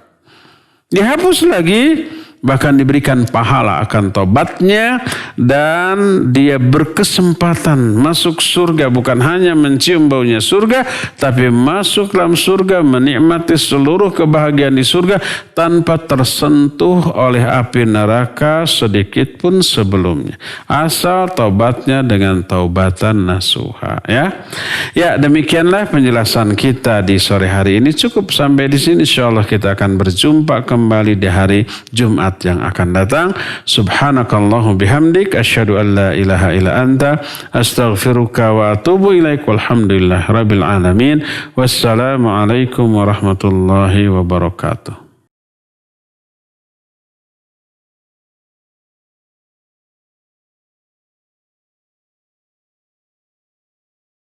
Speaker 2: Dihapus lagi, bahkan diberikan pahala akan tobatnya, dan dia berkesempatan masuk surga, bukan hanya mencium baunya surga, tapi masuk dalam surga, menikmati seluruh kebahagiaan di surga tanpa tersentuh oleh api neraka sedikit pun sebelumnya. Asal tobatnya dengan taubatan nasuha, ya. Ya, demikianlah penjelasan kita di sore hari ini. Cukup sampai di sini. Insyaallah kita akan berjumpa kembali di hari Jumat yang akan datang. Subhanakallahu bihamdik, asyhadu an la ilaha illa anta, astaghfiruka wa atubu ilaik, walhamdulillah rabbil alamin. Wassalamualaikum warahmatullahi wabarakatuh.